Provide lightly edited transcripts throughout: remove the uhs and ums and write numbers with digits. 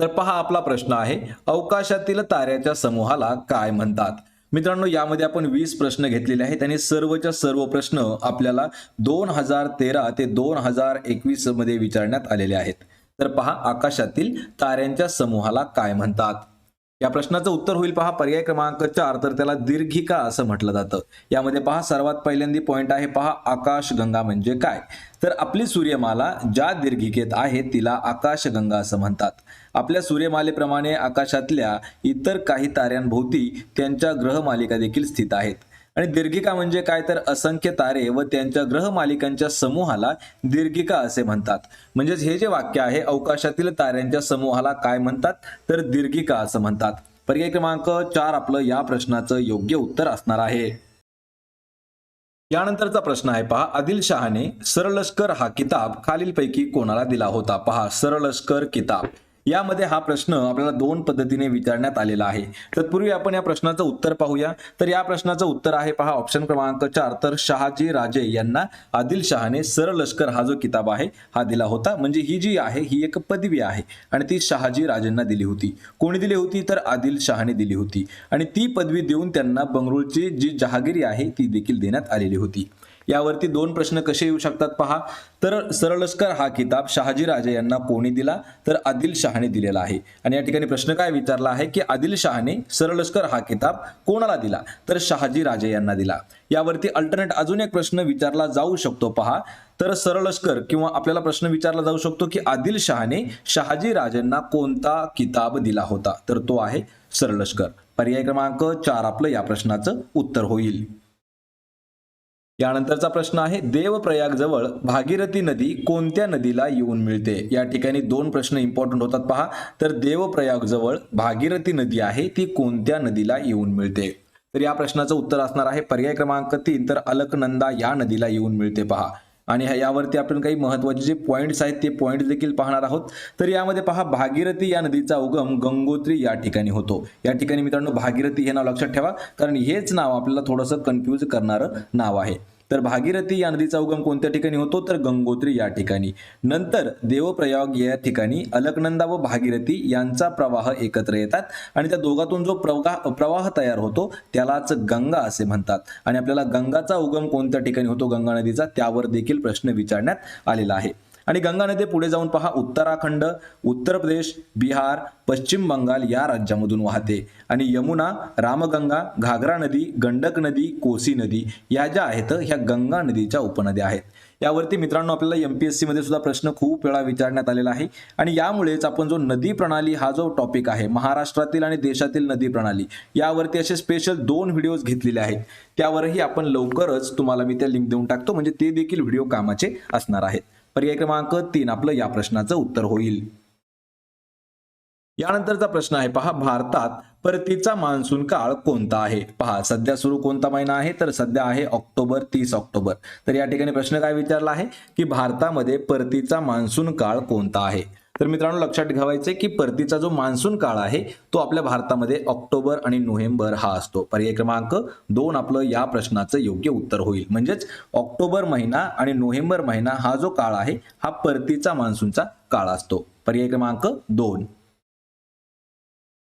तर पहा आपला प्रश्न आहे, अवकाशातील ताऱ्याच्या समूहाला काय म्हणतात? मित्रांनो, यामध्ये आपण 20 प्रश्न घेतलेले आहेत आणि सर्वच्या सर्व प्रश्न आपल्याला 2013 ते 2021 मध्ये विचारण्यात आलेले आहेत. तर पहा, आकाशातील ताऱ्यांच्या समूहाला काय म्हणतात? या प्रश्नाचं उत्तर होईल पहा पर्याय क्रमांक 4, तर त्याला दीर्घिका असं म्हटलं जातं. यामध्ये पहा सर्वात पहिल्यांदी पॉइंट आहे पहा, आकाशगंगा म्हणजे काय? तर आपली सूर्यमाला ज्या दीर्घिकेत आहे तिला आकाशगंगा असं म्हणतात. आपल्या सूर्यमालेप्रमाणे आकाशातल्या इतर काही ताऱ्यांभोवती त्यांच्या ग्रहमालिका देखील स्थित आहेत. आणि दीर्घिका म्हणजे काय? तर असंख्य तारे व त्यांच्या ग्रहमालिकांच्या समूहाला दीर्घिका असे म्हणतात. म्हणजेच हे जे वाक्य आहे, अवकाशातील ताऱ्यांच्या समूहाला काय म्हणतात? तर दीर्घिका असं म्हणतात. पर्याय क्रमांक 4 आपलं या प्रश्नाचं योग्य उत्तर असणार आहे. यानंतरचा प्रश्न आहे पहा, आदिलशहाने सरलष्कर हा किताब खालीलपैकी कोणाला दिला होता? पहा, सरलष्कर किताब यामध्ये हा प्रश्न आपल्याला दोन पद्धतीने विचारण्यात आलेला आहे. तत्पूर्वी आपण या प्रश्नाचं उत्तर पाहूया. तर या प्रश्नाचं उत्तर आहे पहा ऑप्शन क्रमांक 4, तर शहाजी राजे यांना आदिलशहाने सरलष्कर हा जो किताब आहे हा दिला होता. म्हणजे ही जी आहे ही एक पदवी आहे आणि ती शहाजी राजेंना दिली होती. कोणी दिली होती? तर आदिलशहाने दिली होती. आणि ती पदवी देऊन त्यांना बंगळूरची जी जहागिरी आहे ती देखील देण्यात आलेली होती. यावरती दोन प्रश्न कसे येऊ शकतात पहा. तर सरलष्कर हा किताब शहाजी राजे यांना कोणी दिला? तर आदिलशहाने दिलेला आहे. आणि या ठिकाणी प्रश्न काय विचारला आहे की आदिलशहाने सरलष्कर हा किताब कोणाला दिला? तर शहाजी राजे यांना दिला. यावरती अल्टरनेट अजून एक प्रश्न विचारला जाऊ शकतो पहा. तर सरलष्कर किंवा आपल्याला प्रश्न विचारला जाऊ शकतो की आदिलशहाने शहाजी राजेंना कोणता किताब दिला होता? तर तो आहे सरलष्कर. पर्याय क्रमांक 4 आपलं या प्रश्नाचं उत्तर होईल. यानंतरचा प्रश्न आहे, देवप्रयाग जवळ भागीरथी नदी कोणत्या नदीला येऊन मिळते? या ठिकाणी दोन प्रश्न इम्पॉर्टंट होतात पहा. तर देवप्रयाग जवळ भागीरथी नदी आहे ती कोणत्या नदीला येऊन मिळते? तर या प्रश्नाचं उत्तर असणार आहे पर्याय क्रमांक 3, तर अलकनंदा या नदीला येऊन मिळते पहा. आणि यावरती आपण काही महत्त्वाचे जे पॉइंट्स आहेत ते पॉइंट्स देखील पाहणार आहोत. तर यामध्ये पहा, भागीरथी या नदीचा उगम गंगोत्री या ठिकाणी होतो. या ठिकाणी मित्रांनो भागीरथी हे नाव लक्षात ठेवा, कारण हेच नाव आपल्याला थोडंसं कन्फ्यूज करणारं नाव आहे. तर भागीरथी या नदीचा उगम कोणत्या ठिकाणी होतो? तर गंगोत्री या ठिकाणी. नंतर देवप्रयाग या ठिकाणी अलकनंदा व भागीरथी यांचा प्रवाह एकत्र येतात आणि त्या दोघातून जो प्रवाह तयार होतो त्यालाच गंगा असे म्हणतात. आणि आपल्याला गंगाचा उगम कोणत्या ठिकाणी होतो गंगा नदीचा, त्यावर देखील प्रश्न विचारण्यात आलेला आहे. आणि गंगा नदी पुढे जाऊन पहा, उत्तराखंड, उत्तर प्रदेश, बिहार, पश्चिम बंगाल या राज्यामधून वाहते. आणि यमुना, रामगंगा, घाघरा नदी, गंडक नदी, कोसी नदी या ज्या आहेत ह्या गंगा नदीच्या उपनद्या आहेत. यावरती मित्रांनो आपल्याला एमपीएससी मध्ये सुद्धा प्रश्न खूप वेळा विचारण्यात आलेला आहे. आणि यामुळेच आपण जो नदी प्रणाली हा जो टॉपिक आहे, महाराष्ट्रातील आणि देशातील नदी प्रणाली, यावरती असे स्पेशल 2 व्हिडिओज घेतलेले आहेत. त्यावरही आपण लवकरच तुम्हाला मी त्या लिंक देऊन टाकतो, म्हणजे ते देखील व्हिडिओ कामाचे असणार आहेत. पर्याय क्रमांक 3 आपलं या प्रश्नाचं उत्तर होईल. यानंतरचा प्रश्न आहे पहा, भारतात परतीचा मान्सून काळ कोणता आहे? पहा, सध्या सुरू कोणता महिना आहे? तर सध्या आहे ऑक्टोबर, 30 ऑक्टोबर. तर या ठिकाणी प्रश्न काय विचारला आहे की भारतामध्ये परतीचा मान्सून काळ कोणता आहे? तर मित्रांनो लक्षात ठेवायचे की परतीचा जो मान्सून काळ आहे तो आपल्या भारतामध्ये ऑक्टोबर आणि नोव्हेंबर हा असतो. पर्याय क्रमांक 2 आपलं या प्रश्नाचं योग्य उत्तर होईल. म्हणजेच ऑक्टोबर महिना आणि नोव्हेंबर महिना हा जो काळ आहे हा परतीचा मान्सूनचा काळ असतो. पर्याय क्रमांक 2.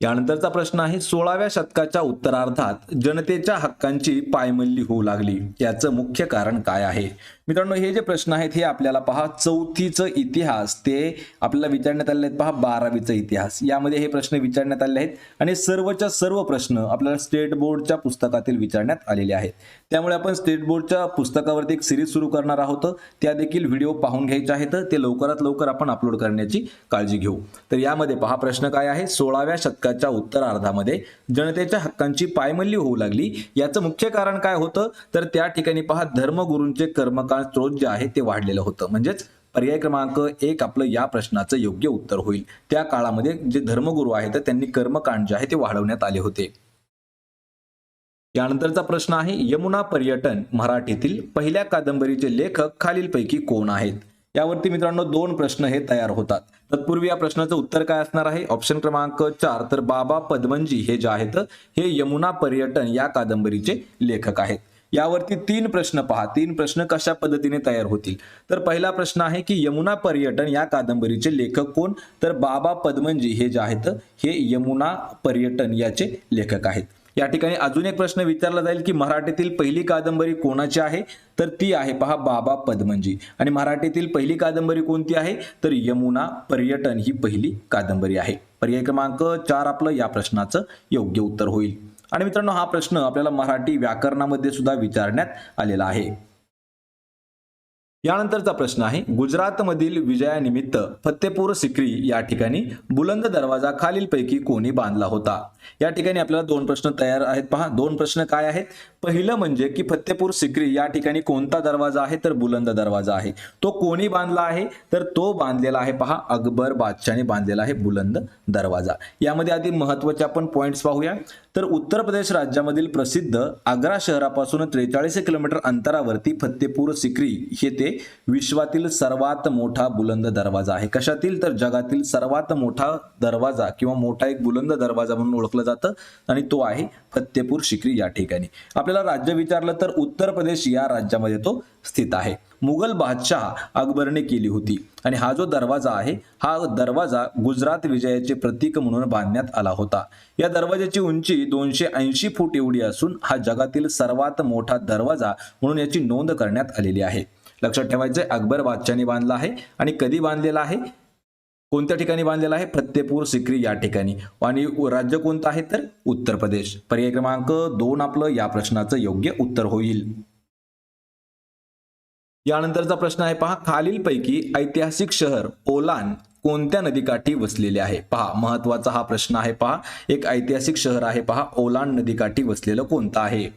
यानंतरचा प्रश्न आहे, 16व्या शतकाच्या उत्तरार्धात जनतेच्या हक्कांची पायमल्ली होऊ लागली, याचं मुख्य कारण काय आहे? मित्रांनो हे जे प्रश्न आहेत हे आपल्याला पहा, चौथीचं इतिहास ते आपल्याला विचारण्यात आले आहेत. पहा 12वीचा इतिहास यामध्ये हे प्रश्न विचारण्यात आले आहेत आणि सर्वच्या सर्व प्रश्न आपल्याला स्टेट बोर्डच्या पुस्तकातील विचारण्यात आलेले आहेत. त्यामुळे आपण स्टेट बोर्डच्या पुस्तकावरती एक सिरीज सुरू करणार आहोत. त्या देखील व्हिडिओ पाहून घ्यायचे आहेत. ते लवकरात लवकर आपण अपलोड करण्याची काळजी घेऊ. तर यामध्ये पहा प्रश्न काय आहे, 16व्या शतकाच्या उत्तरार्धामध्ये जनतेच्या हक्कांची पायमल्ली होऊ लागली, याचं मुख्य कारण काय होतं? तर त्या ठिकाणी पहा धर्मगुरूंचे कर्मकांड स्त्रोत जे आहे ते वाढलेलं होतं. म्हणजेच पर्याय क्रमांक 1 आपलं या प्रश्नाचं योग्य उत्तर होईल. त्या काळामध्ये जे धर्मगुरू आहेत त्यांनी कर्मकांड जे आहे ते वाढवण्यात आले होते. यानंतरचा प्रश्न आहे, यमुना पर्यटन मराठीतील पहिल्या कादंबरीचे लेखक खालीलपैकी कोण आहेत? यावरती मित्रांनो 2 प्रश्न हे तयार होतात. तत्पूर्वी या प्रश्नाचं उत्तर काय असणार आहे? ऑप्शन क्रमांक 4, तर बाबा पदमनजी हे जे आहेत हे यमुना पर्यटन या कादंबरीचे लेखक आहेत. यावरती 3 प्रश्न पहा. 3 प्रश्न कशा पद्धतीने तयार होतील. तर पहिला प्रश्न आहे की यमुना पर्यटन या कादंबरीचे लेखक कोण? तर बाबा पदमनजी हे जे आहेत हे यमुना पर्यटन याचे लेखक आहेत. या ठिकाणी अजून एक प्रश्न विचारला जाईल की मराठीतील पहिली कादंबरी कोणाची आहे? तर ती आहे पहा बाबा पदमनजी. आणि मराठीतील पहिली कादंबरी कोणती आहे? तर यमुना पर्यटन ही पहिली कादंबरी आहे. पर्याय क्रमांक 4 आपलं या प्रश्नाचं योग्य उत्तर होईल. आणि मित्रांनो हा प्रश्न आपल्याला मराठी व्याकरणामध्ये सुद्धा विचारण्यात आलेला आहे. यानंतरचा प्रश्न आहे गुजरातमधील विजयानिमित्त फतेपूर सिक्री या ठिकाणी बुलंद दरवाजा खालीलपैकी कोणी बांधला होता? या ठिकाणी आपल्याला 2 प्रश्न तयार आहेत पहा. 2 प्रश्न काय आहेत? पहिलं म्हणजे की फतेपूर सिक्री या ठिकाणी कोणता दरवाजा आहे? तर बुलंद दरवाजा आहे. तो कोणी बांधला आहे? तर तो बांधलेला आहे पहा अकबर बादशाहने बांधलेला आहे बुलंद दरवाजा. यामध्ये आधी महत्त्वाचे आपण पॉइंट्स पाहूया. तर उत्तर प्रदेश राज्यामधील प्रसिद्ध आग्रा शहरापासून 43 किलोमीटर अंतरावरती फतेपूर सिक्री हे ते विश्वातील सर्वात मोठा बुलंद दरवाजा आहे. कशातील? तर जगातील सर्वात मोठा दरवाजा किंवा मोठा एक बुलंद दरवाजा म्हणून ओळखलं जातं आणि तो आहे फतेपूर सिक्री या ठिकाणी. आपल्याला राज्य विचारलं तर उत्तर प्रदेश या राज्यामध्ये तो स्थित आहे. मुघल बादशाह अकबरने केली होती आणि हा जो दरवाजा आहे हा दरवाजा गुजरात विजयाचे प्रतीक म्हणून बांधण्यात आला होता. या दरवाजाची उंची 280 फूट एवढी असून हा जगातील सर्वात मोठा दरवाजा म्हणून याची नोंद करण्यात आलेली आहे. लक्षात ठेवायचे अकबर बादशाहने बांधला आहे आणि कधी बांधलेला आहे? कोणत्या ठिकाणी बांधलेला आहे? फतेपूर सिक्री या ठिकाणी. आणि राज्य कोणतं आहे? तर उत्तर प्रदेश. पर्याय क्रमांक 2 आपलं या प्रश्नाचं योग्य उत्तर होईल. यानंतरचा प्रश्न आहे पहा खालीलपैकी ऐतिहासिक शहर ओलान कोणत्या नदीकाठी वसलेले आहे? पहा महत्वाचा हा प्रश्न आहे पहा. एक ऐतिहासिक शहर आहे पहा ओलान नदीकाठी वसलेलं कोणतं आहे?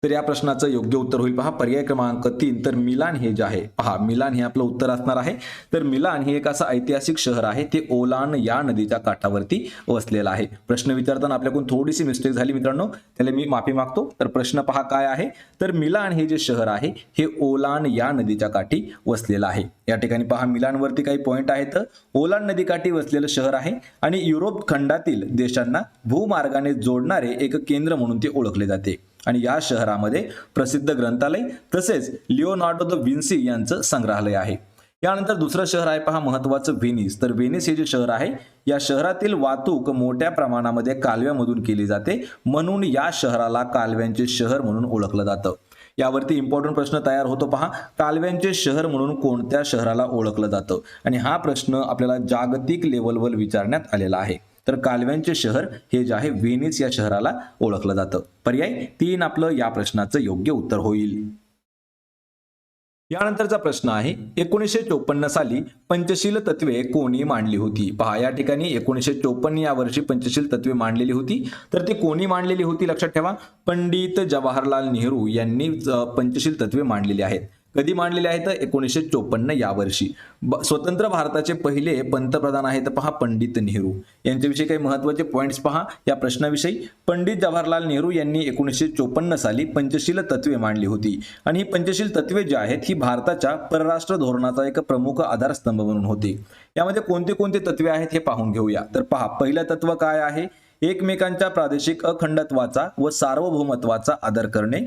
तर या प्रश्नाचं योग्य उत्तर होईल पहा पर्याय क्रमांक 3 तर मिलान हे जे आहे पहा मिलान हे आपलं उत्तर असणार आहे. तर मिलान हे एक असं ऐतिहासिक शहर आहे ते ओलान या नदीच्या काठावरती वसलेलं आहे. प्रश्न विचारताना आपल्याकडून थोडीशी मिस्टेक झाली मित्रांनो, त्याला मी माफी मागतो. तर प्रश्न पहा काय आहे? तर मिलान हे जे शहर आहे हे ओलान या नदीच्या काठी वसलेलं आहे. या ठिकाणी पहा मिलानवरती काही पॉइंट आहेत. ओलान नदीकाठी वसलेलं शहर आहे आणि युरोप खंडातील देशांना भूमार्गाने जोडणारे एक केंद्र म्हणून ते ओळखले जाते. आणि या शहरामध्ये प्रसिद्ध ग्रंथालय तसेच लिओनार्डो द विन्सी यांचं संग्रहालय आहे. यानंतर दुसरं शहर आहे पहा महत्वाचं व्हेनिस. तर व्हेनिस हे जे शहर आहे या शहरातील वाहतूक मोठ्या प्रमाणामध्ये कालव्यामधून केली जाते म्हणून या शहराला कालव्यांचे शहर म्हणून ओळखलं जातं. यावरती इम्पॉर्टंट प्रश्न तयार होतो पहा कालव्यांचे शहर म्हणून कोणत्या शहराला ओळखलं जातं? आणि हा प्रश्न आपल्याला जागतिक लेवलवर विचारण्यात आलेला आहे. तर कालव्यांचे शहर हे जे आहे व्हेनिस या शहराला ओळखलं जातं. पर्याय 3 आपलं या प्रश्नाचं योग्य उत्तर होईल. यानंतरचा प्रश्न आहे 1954 साली पंचशील तत्वे कोणी मांडली होती? पहा या ठिकाणी 1954 या वर्षी पंचशील तत्वे मांडलेली होती. तर ती कोणी मांडलेली होती? लक्षात ठेवा पंडित जवाहरलाल नेहरू यांनी पंचशील तत्वे मांडलेली आहेत. कधी मांडलेले आहेत? 1954 या वर्षी. स्वतंत्र भारताचे पहिले पंतप्रधान आहेत पहा पंडित नेहरू. यांच्याविषयी काही महत्वाचे पॉइंट्स पहा या प्रश्नाविषयी. पंडित जवाहरलाल नेहरू यांनी 1954 साली पंचशील तत्वे मांडली होती आणि ही पंचशील तत्वे जी आहेत ही भारताच्या परराष्ट्र धोरणाचा एक प्रमुख आधारस्तंभ म्हणून होते. यामध्ये कोणते कोणते तत्वे आहेत हे पाहून घेऊया. तर पहा पहिलं तत्व काय आहे? एकमेकांच्या प्रादेशिक अखंडत्वाचा व सार्वभौमत्वाचा आदर करणे.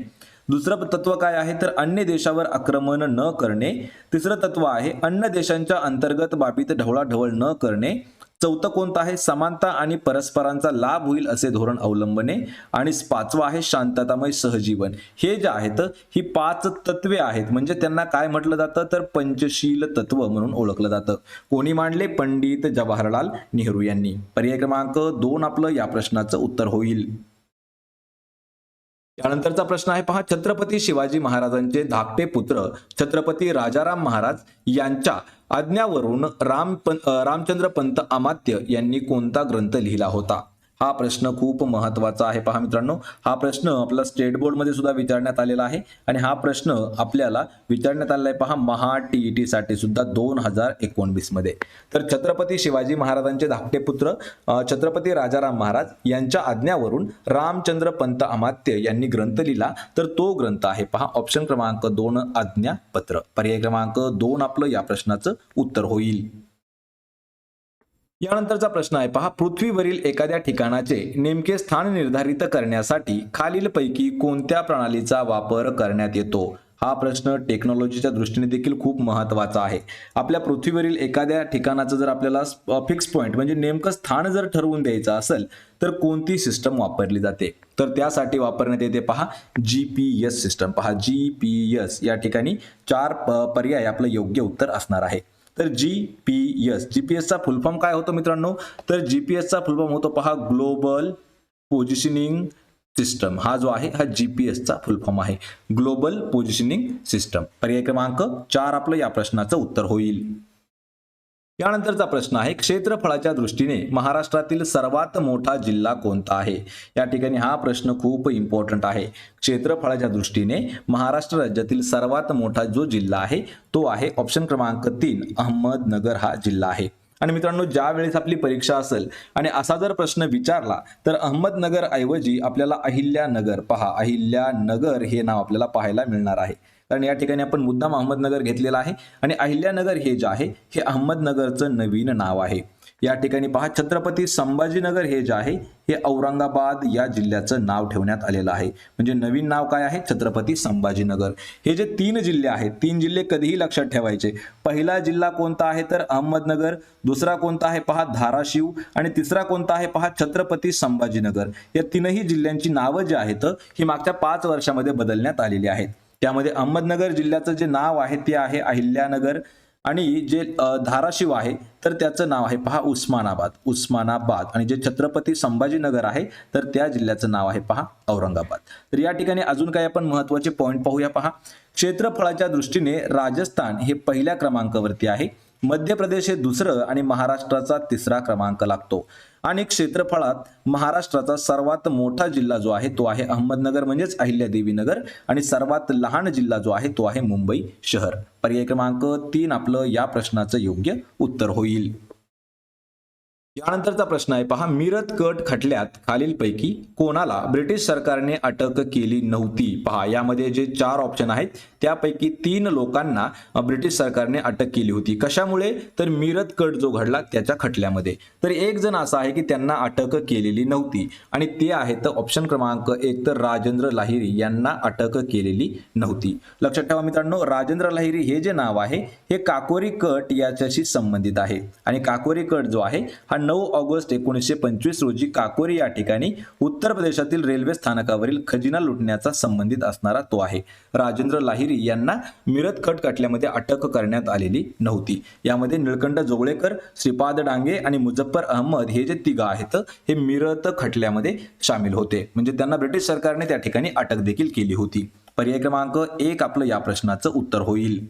दुसरं तत्व काय आहे? तर अन्य देशावर आक्रमण न करणे. तिसरं तत्व आहे अन्य देशांच्या अंतर्गत बाबीत ढवळाढवळ न करणे. चौथं कोणतं आहे? समानता आणि परस्परांचा लाभ होईल असे धोरण अवलंबणे. आणि पाचवं आहे शांततामय सहजीवन. हे जे आहेत ही 5 तत्वे आहेत म्हणजे त्यांना काय म्हटलं जातं? तर पंचशील तत्व म्हणून ओळखलं जातं. कोणी मांडले? पंडित जवाहरलाल नेहरू यांनी. पर्याय क्रमांक 2 आपलं या प्रश्नाचं उत्तर होईल. यानंतरचा प्रश्न आहे पहा छत्रपती शिवाजी महाराजांचे धाकटे पुत्र छत्रपती राजाराम महाराज यांच्या आज्ञावरून रामचंद्र पंत अमात्य यांनी कोणता ग्रंथ लिहिला होता? हा प्रश्न खूप महत्वाचा आहे पहा मित्रांनो. हा प्रश्न आपला स्टेट बोर्ड मध्ये सुद्धा विचारण्यात आलेला आहे आणि हा प्रश्न आपल्याला विचारण्यात आलेला आहे पहा महा टीईटी साठी सुद्धा 2019 मध्ये. तर छत्रपती शिवाजी महाराजांचे धाकटे पुत्र छत्रपती राजाराम महाराज यांच्या आज्ञावरून रामचंद्र पंत अमात्य यांनी ग्रंथ लिहिला. तर तो ग्रंथ आहे पहा ऑप्शन क्रमांक 2 आज्ञापत्र. पर्याय क्रमांक 2 आपलं या प्रश्नाचं उत्तर होईल. यानंतरचा प्रश्न आहे पहा, पृथ्वीवरील एखाद्या ठिकाणाचे नेमके स्थान निर्धारित करण्यासाठी खालीलपैकी कोणत्या प्रणालीचा वापर करण्यात येतो? हा प्रश्न टेक्नॉलॉजीच्या दृष्टीने देखील खूप महत्त्वाचा आहे. आपल्या पृथ्वीवरील एखाद्या ठिकाणाचं जर आपल्याला फिक्स पॉईंट म्हणजे नेमकं स्थान जर ठरवून द्यायचं असेल तर कोणती सिस्टम वापरली जाते? तर त्यासाठी वापरण्यात येते पहा GPS सिस्टम. पहा GPS या ठिकाणी 4 पर्याय आपलं योग्य उत्तर असणार आहे. तर जीपीएसचा फुल फॉर्म काय होतो मित्रांनो? तर जीपीएसचा फुल फॉर्म होतो पहा ग्लोबल पोझिशनिंग सिस्टम. हा जो आहे हा जीपीएसचा फुल फॉर्म आहे, ग्लोबल पोझिशनिंग सिस्टम. पर्याय क्रमांक 4 आपलं या प्रश्नाचं उत्तर होईल. यानंतरचा प्रश्न आहे, क्षेत्रफळाच्या दृष्टीने महाराष्ट्रातील सर्वात मोठा जिल्हा कोणता आहे? या ठिकाणी हा प्रश्न खूप इम्पॉर्टंट आहे. क्षेत्रफळाच्या दृष्टीने महाराष्ट्र राज्यातील सर्वात मोठा जो जिल्हा आहे तो आहे ऑप्शन क्रमांक 3 अहमदनगर हा जिल्हा आहे. आणि मित्रांनो, ज्या वेळेस आपली परीक्षा असेल आणि असा जर प्रश्न विचारला तर अहमदनगर ऐवजी आपल्याला अहिल्यानगर, पहा अहिल्यानगर हे नाव आपल्याला पाहायला मिळणार आहे. कारण या ठिकाणी आपण मुद्दाम अहमदनगर घेतलेला आहे आणि अहिल्यानगर हे जे आहे हे अहमदनगरचं नवीन नाव आहे. या ठिकाणी पहा छत्रपती संभाजीनगर हे जे आहे हे औरंगाबाद या जिल्ह्याचं नाव ठेवण्यात आलेलं आहे. म्हणजे नवीन नाव काय आहे? छत्रपती संभाजीनगर. हे जे 3 जिल्हे आहेत, 3 जिल्हे कधीही लक्षात ठेवायचे. पहिला जिल्हा कोणता आहे तर अहमदनगर, दुसरा कोणता आहे पहा धाराशिव आणि तिसरा कोणता आहे पहा छत्रपती संभाजीनगर. या तीनही जिल्ह्यांची नावं जी आहेत ही मागच्या 5 वर्षामध्ये बदलण्यात आलेली आहेत. त्यामध्ये अहमदनगर जिल्ह्याचं जे नाव आहे ते आहे अहिल्यानगर आणि जे धाराशिव आहे तर त्याचं नाव आहे पहा उस्मानाबाद आणि जे छत्रपती संभाजीनगर आहे तर त्या जिल्ह्याचं नाव आहे पहा औरंगाबाद. तर या ठिकाणी अजून काही आपण महत्त्वाचे पॉईंट पाहूया. पहा क्षेत्रफळाच्या दृष्टीने राजस्थान हे पहिल्या क्रमांकावरती आहे, मध्य प्रदेश हे दुसरं आणि महाराष्ट्राचा 3रा क्रमांक लागतो. आणि क्षेत्रफळात महाराष्ट्राचा सर्वात मोठा जिल्हा जो आहे तो आहे अहमदनगर म्हणजेच अहिल्यादेवी नगर आणि सर्वात लहान जिल्हा जो आहे तो आहे मुंबई शहर. पर्याय क्रमांक 3 आपलं या प्रश्नाचं योग्य उत्तर होईल. यानंतरचा प्रश्न आहे पहा, मीरत कट खटल्यात खालीलपैकी कोणाला ब्रिटिश सरकारने अटक केली नव्हती? पहा यामध्ये जे 4 ऑप्शन आहेत त्यापैकी 3 लोकांना ब्रिटिश सरकारने अटक केली होती. कशामुळे? तर मीरत कट जो घडला त्याच्या खटल्यामध्ये. तर एक जण असा आहे की त्यांना अटक केलेली नव्हती आणि ते आहेत ऑप्शन क्रमांक 1 तर राजेंद्र लाहिरी यांना अटक केलेली नव्हती. लक्षात ठेवा मित्रांनो, राजेंद्र लाहिरी हे जे नाव आहे हे काकोरी कट याच्याशी संबंधित आहे आणि काकोरी कट जो आहे हा 9 ऑगस्ट 1925 रोजी काकोरी या ठिकाणी उत्तर प्रदेशातील रेल्वे स्थानकावरील खजिना लुटण्याचा संबंधित असणारा तो आहे. राजेंद्र लाहिरी यांना मीरत कट खटल्यामध्ये अटक करण्यात आलेली नव्हती. यामध्ये निळकंठ जोगळेकर, श्रीपाद डांगे आणि मुझफ्फर अहमद हे जे 3 आहेत हे मीरत खटल्यामध्ये सामील होते. म्हणजे त्यांना ब्रिटिश सरकारने त्या ठिकाणी अटक देखील केली होती. पर्याय क्रमांक 1 आपलं या प्रश्नाचं उत्तर होईल.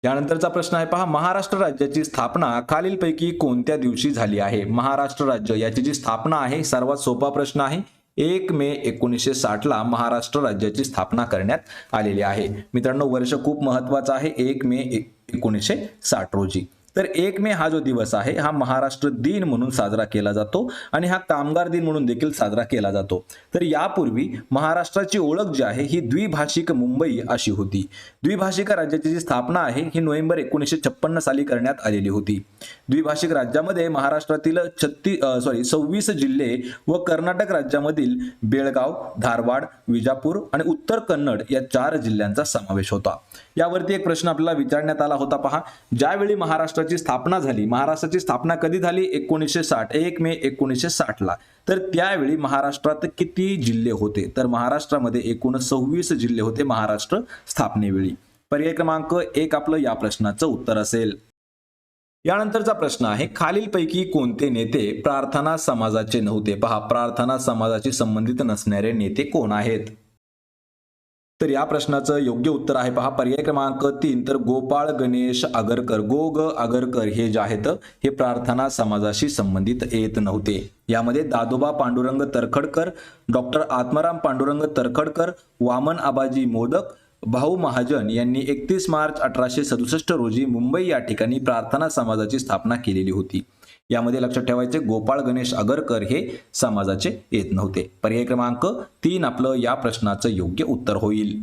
यानंतरचा प्रश्न आहे पहा, महाराष्ट्र राज्याची स्थापना खालीलपैकी कोणत्या दिवशी झाली आहे? महाराष्ट्र राज्य याची जी स्थापना आहे सर्वात सोपा प्रश्न आहे. 1 मे 1960 ला महाराष्ट्र राज्याची स्थापना करण्यात आलेली आहे. मित्रांनो, वर्ष खूप महत्वाचं आहे. 1 मे 1960 रोजी. तर 1 मे हा जो दिवस आहे हा महाराष्ट्र दिन म्हणून साजरा केला जातो आणि हा कामगार दिन म्हणून देखील साजरा केला जातो. तर यापूर्वी महाराष्ट्राची ओळख जी आहे ही द्विभाषिक मुंबई अशी होती. द्विभाषिक राज्याची जी स्थापना आहे ही नोव्हेंबर 1956 साली करण्यात आलेली होती. द्विभाषिक राज्यामध्ये महाराष्ट्रातील 26 जिल्हे व कर्नाटक राज्यामधील बेळगाव, धारवाड, विजापूर आणि उत्तर कन्नड या 4 जिल्ह्यांचा समावेश होता. यावरती एक प्रश्न आपल्याला विचारण्यात आला होता. पहा, ज्यावेळी महाराष्ट्राची स्थापना झाली, महाराष्ट्राची स्थापना कधी झाली? 1960, 1 मे 1960 ला. तर त्यावेळी महाराष्ट्रात किती जिल्हे होते? तर महाराष्ट्रामध्ये एकूण 26 जिल्हे होते महाराष्ट्र स्थापनेवेळी. पर्याय क्रमांक 1 आपलं या प्रश्नाचं उत्तर असेल. यानंतरचा प्रश्न आहे, खालीलपैकी कोणते नेते प्रार्थना समाजाचे नव्हते? पहा, प्रार्थना समाजाशी संबंधित नसणारे नेते कोण आहेत? तर या प्रश्नाचं योग्य उत्तर आहे पहा पर्याय क्रमांक 3 तर गोपाळ गणेश आगरकर, आगरकर हे जे आहेत हे प्रार्थना समाजाशी संबंधित येत नव्हते. यामध्ये दादोबा पांडुरंग तरखडकर, डॉक्टर आत्माराम पांडुरंग तरखडकर, वामन आबाजी मोदक, भाऊ महाजन यांनी 31 मार्च 1867 रोजी मुंबई या ठिकाणी प्रार्थना समाजाची स्थापना केलेली होती. यामध्ये लक्षात ठेवायचे गोपाळ गणेश आगरकर हे समाजाचे येत नव्हते. पर्याय क्रमांक 3 आपलं या प्रश्नाचं योग्य उत्तर होईल.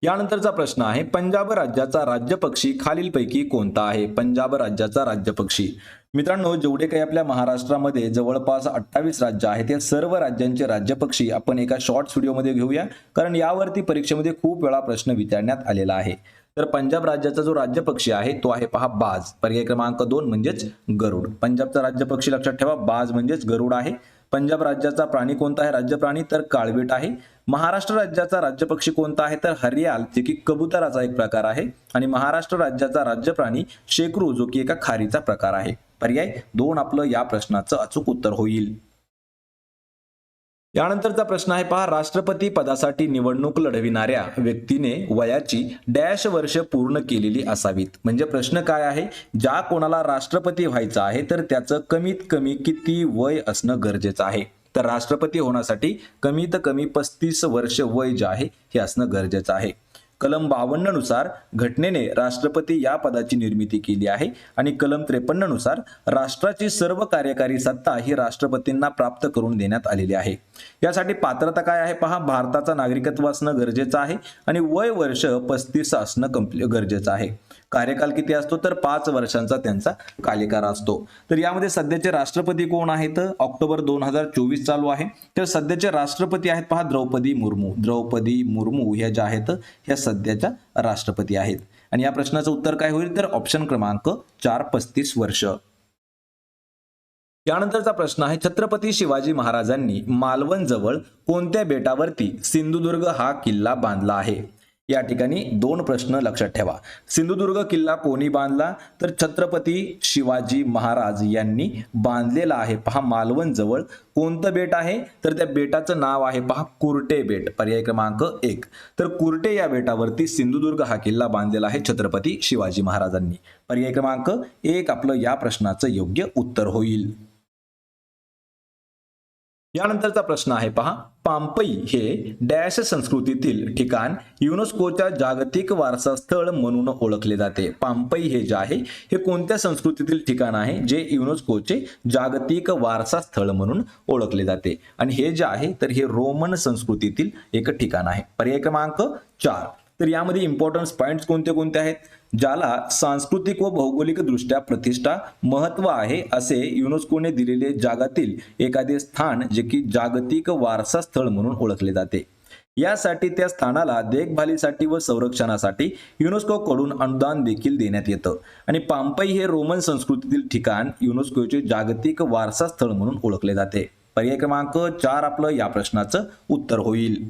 यानंतरचा प्रश्न आहे, पंजाब राज्याचा राज्यपक्षी खालीलपैकी कोणता आहे? पंजाब राज्याचा राज्यपक्षी मित्रांनो, जेवढे काही आपल्या महाराष्ट्रामध्ये जवळपास 28 राज्य आहेत, या सर्व राज्यांचे राज्यपक्षी आपण एका शॉर्ट्स व्हिडिओमध्ये घेऊया, कारण यावरती परीक्षेमध्ये खूप वेळा प्रश्न विचारण्यात आलेला आहे. तर पंजाब राज्याचा जो राज्यपक्षी आहे तो आहे पहा बाज. पर्याय क्रमांक 2 म्हणजेच गरुड. पंजाबचा राज्यपक्षी लक्षात ठेवा, बाज म्हणजेच गरुड आहे. पंजाब राज्याचा प्राणी कोणता आहे, राज्य प्राणी, तर काळवीट आहे. महाराष्ट्र राज्याचा राज्यपक्षी कोणता आहे, तर हरियाल, जे की कबुतराचा एक प्रकार आहे. आणि महाराष्ट्र राज्याचा राज्य प्राणी शेकरू, जो की एका खारीचा प्रकार आहे. पर्याय 2 आपलं या प्रश्नाचं अचूक उत्तर होईल. यानंतरचा प्रश्न आहे पहा, राष्ट्रपती पदासाठी निवडणूक लढविणाऱ्या व्यक्तीने वयाची डॅश वर्ष पूर्ण केलेली असावीत. म्हणजे प्रश्न काय आहे, ज्या कोणाला राष्ट्रपती व्हायचं आहे तर त्याचं कमीत कमी किती वय असणं गरजेचं आहे. तर राष्ट्रपती होण्यासाठी कमीत कमी 35 वर्ष वय जे आहे हे असणं गरजेचं आहे. कलम 52 नुसार घटनेने राष्ट्रपती या पदाची निर्मिती केली आहे आणि कलम 53 नुसार राष्ट्राची सर्व कार्यकारी सत्ता ही राष्ट्रपतींना प्राप्त करून देण्यात आलेली आहे. यासाठी पात्रता काय आहे पहा, भारताचा नागरिकत्व असणं गरजेचं आहे आणि वय वर्ष 35 असणं गरजेचं आहे. कार्यकाल किती असतो, तर 5 वर्षांचा त्यांचा कार्यकाळ असतो. तर यामध्ये सध्याचे राष्ट्रपती कोण आहेत, ऑक्टोबर 2024 चालू आहे. तर सध्याचे राष्ट्रपती आहेत पहा द्रौपदी मुर्मू. द्रौपदी मुर्मू ह्या ज्या आहेत ह्या सध्याच्या राष्ट्रपती आहेत. आणि या प्रश्नाचं उत्तर काय होईल, तर ऑप्शन क्रमांक 4 35 वर्ष. यानंतरचा प्रश्न आहे, छत्रपती शिवाजी महाराजांनी मालवण जवळ कोणत्या बेटावरती सिंधुदुर्ग हा किल्ला बांधला आहे. या ठिकाणी 2 प्रश्न लक्षात ठेवा. सिंधुदुर्ग किल्ला कोणी बांधला, तर छत्रपती शिवाजी महाराज यांनी बांधलेला आहे. पहा मालवण जवळ कोणतं बेट आहे, तर त्या बेटाचं नाव आहे पहा कुर्टे बेट. पर्याय क्रमांक 1. तर कुर्टे या बेटावरती सिंधुदुर्ग हा किल्ला बांधलेला आहे छत्रपती शिवाजी महाराजांनी. पर्याय क्रमांक 1 आपलं या प्रश्नाचं योग्य उत्तर होईल. यानंतरचा प्रश्न आहे पहा, पाम्पई हे डॅश संस्कृतीतील ठिकाण युनेस्कोच्या जागतिक वारसा स्थळ म्हणून ओळखले जाते. पाम्पई हे जे आहे हे कोणत्या संस्कृतीतील ठिकाण आहे जे युनेस्कोचे जागतिक वारसा स्थळ म्हणून ओळखले जाते. आणि हे जे आहे तर हे रोमन संस्कृतीतील एक ठिकाण आहे. पर्याय क्रमांक 4. तर यामध्ये इम्पॉर्टन्स पॉइंट्स कोणते कोणते आहेत, ज्याला सांस्कृतिक व भौगोलिक दृष्ट्या प्रतिष्ठा महत्व आहे असे युनेस्कोने दिलेले जगातील एखादे स्थान जे की जागतिक वारसा स्थळ म्हणून ओळखले जाते. यासाठी त्या स्थानाला देखभालीसाठी व संरक्षणासाठी युनेस्को कडून अनुदान देखील देण्यात येतं. आणि पाम्पई हे रोमन संस्कृतीतील ठिकाण युनेस्कोचे जागतिक वारसा स्थळ म्हणून ओळखले जाते. पर्याय क्रमांक 4 आपलं या प्रश्नाचं उत्तर होईल.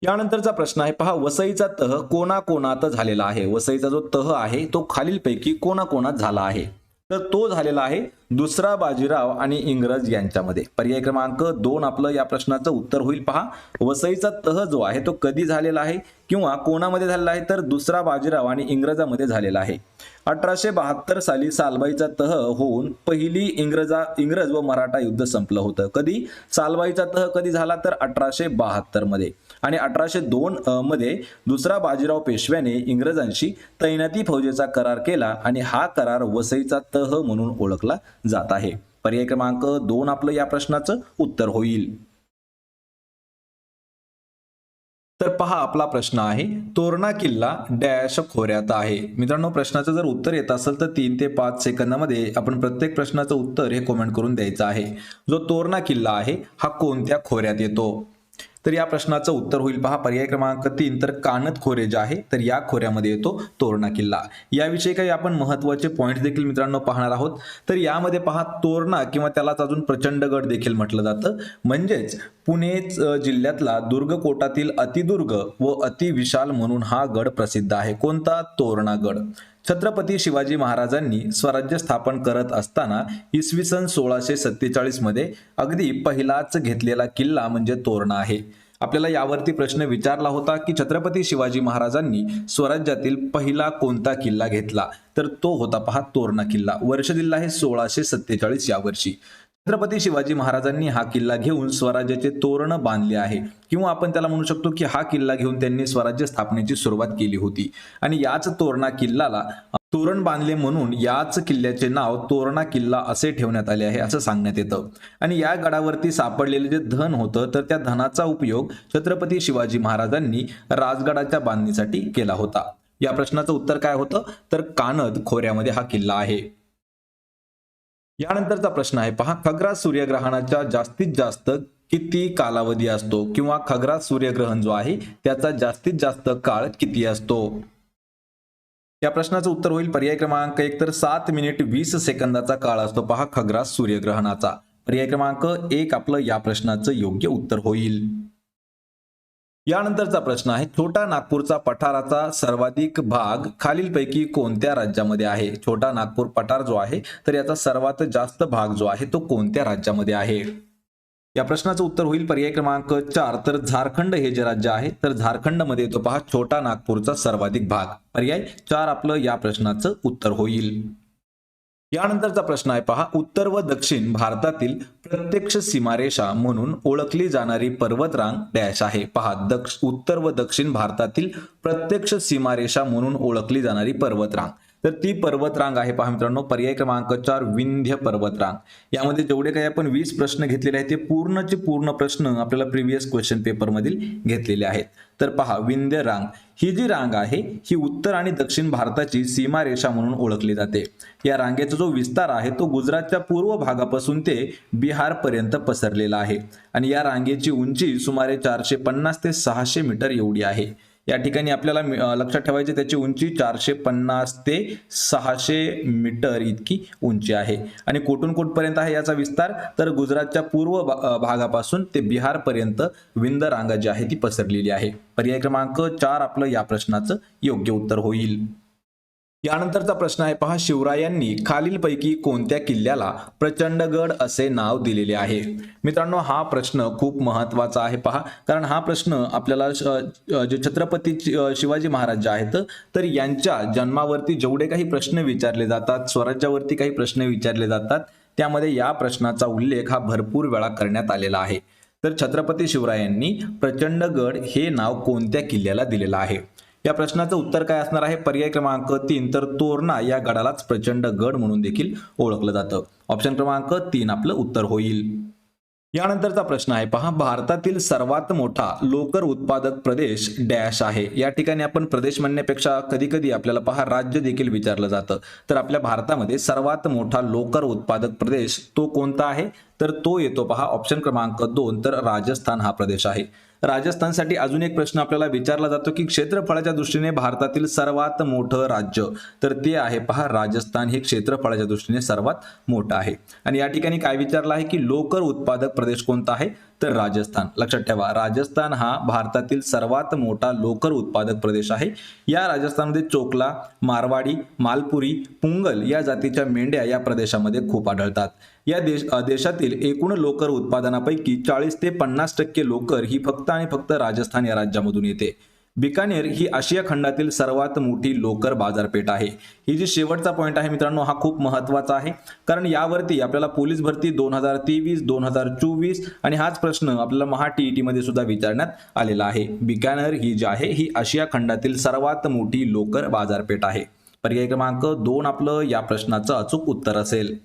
यानंतरचा प्रश्न आहे पहा, वसईचा तह कोणाकोणात झालेला आहे. वसईचा जो तह आहे तो खालीलपैकी कोणाकोणात झाला आहे, तर तो झालेला आहे दुसरा बाजीराव आणि इंग्रज यांच्यामध्ये. पर्याय क्रमांक 2 आपलं या प्रश्नाचं उत्तर होईल. पहा वसईचा तह जो आहे तो कधी झालेला आहे किंवा कोणामध्ये झालेला आहे, तर दुसरा बाजीराव आणि इंग्रजामध्ये झालेला आहे. 1872 साली सालबाईचा तह होऊन पहिली इंग्रज व मराठा युद्ध संपलं होतं. कधी, सालबाईचा तह कधी झाला, तर 1872 मध्ये. आणि 1802 मध्ये दुसरा बाजीराव पेशव्याने इंग्रजांशी तैनाती फौजेचा करार केला आणि हा करार वसईचा तह म्हणून ओळखला जात आहे. पर्याय क्रमांक 2 आपलं या प्रश्नाचं उत्तर होईल. तर पहा आपला प्रश्न आहे, तोरणा किल्ला डॅश खोऱ्यात आहे. मित्रांनो, प्रश्नाचं जर उत्तर येत असेल तर 3 ते 5 सेकंदामध्ये आपण प्रत्येक प्रश्नाचं उत्तर हे कमेंट करून द्यायचं आहे. जो तोरणा किल्ला आहे हा कोणत्या खोऱ्यात येतो, तर या प्रश्नाचं उत्तर होईल पहा पर्याय क्रमांक 3, तर कानद खोरे जे आहे तर या खोऱ्यामध्ये येतो तोरणा किल्ला. याविषयी काही आपण महत्त्वाचे पॉइंट्स देखील मित्रांनो पाहणार आहोत. तर यामध्ये पहा तोरणा किंवा त्यालाच अजून प्रचंडगड देखील म्हटलं जातं. म्हणजेच पुणे जिल्ह्यातला दुर्गकोटातील अतिदुर्ग व अतिविशाल म्हणून हा गड प्रसिद्ध आहे. कोणता, तोरणागड. छत्रपती शिवाजी महाराजांनी स्वराज्य स्थापन करत असताना इसवी सन 1647 मध्ये अगदी पहिलाच घेतलेला किल्ला म्हणजे तोरणा आहे. आपल्याला यावरती प्रश्न विचारला होता की छत्रपती शिवाजी महाराजांनी स्वराज्यातील पहिला कोणता किल्ला घेतला, तर तो होता पहा तोरणा किल्ला. वर्ष दिलं आहे 1647 या वर्षी. छत्रपती शिवाजी महाराजांनी हा किल्ला घेऊन स्वराज्याचे तोरण बांधले आहे, किंवा आपण त्याला म्हणू शकतो की हा किल्ला घेऊन त्यांनी स्वराज्य स्थापनेची सुरुवात केली होती. आणि याच तोरणा किल्ल्याला तोरण बांधले म्हणून याच किल्ल्याचे नाव तोरणा किल्ला असे ठेवण्यात आले आहे असं सांगण्यात येतं. आणि या गडावरती सापडलेले जे धन होतं तर त्या धनाचा उपयोग छत्रपती शिवाजी महाराजांनी राजगडाच्या बांधणीसाठी केला होता. या प्रश्नाचं उत्तर काय होतं, तर कानद खोऱ्यामध्ये हा किल्ला आहे. यानंतरचा प्रश्न आहे पहा, खग्रास सूर्यग्रहणाच्या जास्तीत जास्त किती कालावधी असतो किंवा खग्रास सूर्यग्रहण जो आहे त्याचा जास्तीत जास्त काळ किती असतो? या प्रश्नाचं उत्तर होईल पर्याय क्रमांक 1 तर 7 मिनिट 20 सेकंदाचा काळ असतो पहा खग्रास सूर्यग्रहणाचा. पर्याय क्रमांक 1 आपलं या प्रश्नाचं योग्य उत्तर होईल. यानंतरचा प्रश्न आहे, छोटा नागपूरचा पठाराचा सर्वाधिक भाग खालीलपैकी कोणत्या राज्यामध्ये आहे? छोटा नागपूर पठार जो आहे तर याचा सर्वात जास्त भाग जो आहे तो कोणत्या राज्यामध्ये आहे? या प्रश्नाचं उत्तर होईल पर्याय क्रमांक 4 तर झारखंड हे जे राज्य आहे तर झारखंडमध्ये येतो पहा छोटा नागपूरचा सर्वाधिक भाग. पर्याय 4 आपलं या प्रश्नाचं उत्तर होईल. यानंतरचा प्रश्न आहे पहा, उत्तर व दक्षिण भारतातील प्रत्यक्ष सीमारेषा म्हणून ओळखली जाणारी पर्वतरांग डॅश आहे. पहा उत्तर व दक्षिण भारतातील प्रत्यक्ष सीमारेषा म्हणून ओळखली जाणारी पर्वतरांग तर ती पर्वतरांग आहे पहा मित्रांनो पर्याय क्रमांक 4 विंध्य पर्वतरांग. यामध्ये जेवढे काही आपण 20 प्रश्न घेतलेले आहेत ते पूर्णचे पूर्ण प्रश्न आपल्याला प्रिव्हियस क्वेश्चन पेपर मधील घेतलेले आहेत. तर पहा विंध्य रांग ही जी रांग आहे ही उत्तर आणि दक्षिण भारताची सीमारेषा म्हणून ओळखली जाते. या रांगेचा जो विस्तार आहे तो गुजरातच्या पूर्व भागापासून ते बिहार पर्यंत पसरलेला आहे आणि या रांगेची उंची सुमारे 450 ते 600 मीटर एवढी आहे. या ठिकाणी आपल्याला लक्षात ठेवायचे त्याची उंची 450 ते 600 मीटर इतकी उंची आहे आणि कोठून कुठपर्यंत आहे याचा विस्तार तर गुजरातच्या पूर्व भागापासून ते बिहार पर्यंत विंध्य रांग जी आहे ती पसरलेली आहे. पर्याय क्रमांक 4 आपलं या प्रश्नाचं योग्य उत्तर होईल. यानंतरचा प्रश्न आहे पहा, शिवरायांनी खालीलपैकी कोणत्या किल्ल्याला प्रचंडगड असे नाव दिलेले आहे? मित्रांनो हा प्रश्न खूप महत्वाचा आहे पहा, कारण हा प्रश्न आपल्याला जे छत्रपती शिवाजी महाराज जे आहेत तर यांच्या जन्मावरती जेवढे काही प्रश्न विचारले जातात, स्वराज्यावरती काही प्रश्न विचारले जातात त्यामध्ये या प्रश्नाचा उल्लेख हा भरपूर वेळा करण्यात आलेला आहे. तर छत्रपती शिवरायांनी प्रचंडगड हे नाव कोणत्या किल्ल्याला दिलेलं आहे? या प्रश्नाचं उत्तर काय असणार आहे? पर्याय क्रमांक 3 तर तोरणा या गडालाच प्रचंड गड म्हणून देखील ओळखलं जातं. ऑप्शन क्रमांक 3 आपलं उत्तर होईल. यानंतरचा प्रश्न आहे पहा, भारतातील सर्वात मोठा लोकर उत्पादक प्रदेश डॅश आहे. या ठिकाणी आपण प्रदेश म्हणण्यापेक्षा कधी कधी आपल्याला पहा राज्य देखील विचारलं जातं. तर आपल्या भारतामध्ये सर्वात मोठा लोकर उत्पादक प्रदेश तो कोणता आहे तर तो येतो पहा ऑप्शन क्रमांक 2 तर राजस्थान हा प्रदेश आहे. राजस्थानसाठी अजून एक प्रश्न आपल्याला विचारला जातो की क्षेत्रफळाच्या दृष्टीने भारतातील सर्वात मोठं राज्य तर ते आहे पहा राजस्थान हे क्षेत्रफळाच्या दृष्टीने सर्वात मोठं आहे. आणि या ठिकाणी काय विचारलं आहे की लोकर उत्पादक प्रदेश कोणता आहे तर राजस्थान. लक्षात ठेवा राजस्थान हा भारतातील सर्वात मोठा लोकर उत्पादक प्रदेश आहे. या राजस्थानमध्ये चोकला, मारवाडी, मालपुरी, पुंगल या जातीच्या मेंढ्या या प्रदेशामध्ये खूप आढळतात. या देशातील एकूण लोकर उत्पादनापैकी 40 ते 50% लोकर ही फक्त आणि फक्त राजस्थान या राज्यामधून येते. बिकानेर ही आशिया खंडातील सर्वात मोठी लोकर बाजारपेठ आहे. ही जी शेवटचा पॉइंट आहे मित्रांनो हा खूप महत्वाचा आहे, कारण यावरती आपल्याला पोलीस भरती 2023, 2024 आणि हाच प्रश्न आपल्याला महा टीईटी मध्ये सुद्धा विचारण्यात आलेला आहे. बिकानेर ही जी आहे ही आशिया खंडातील सर्वात मोठी लोकर बाजारपेठ आहे. पर्याय क्रमांक 2 आपलं या प्रश्नाचं अचूक उत्तर असेल.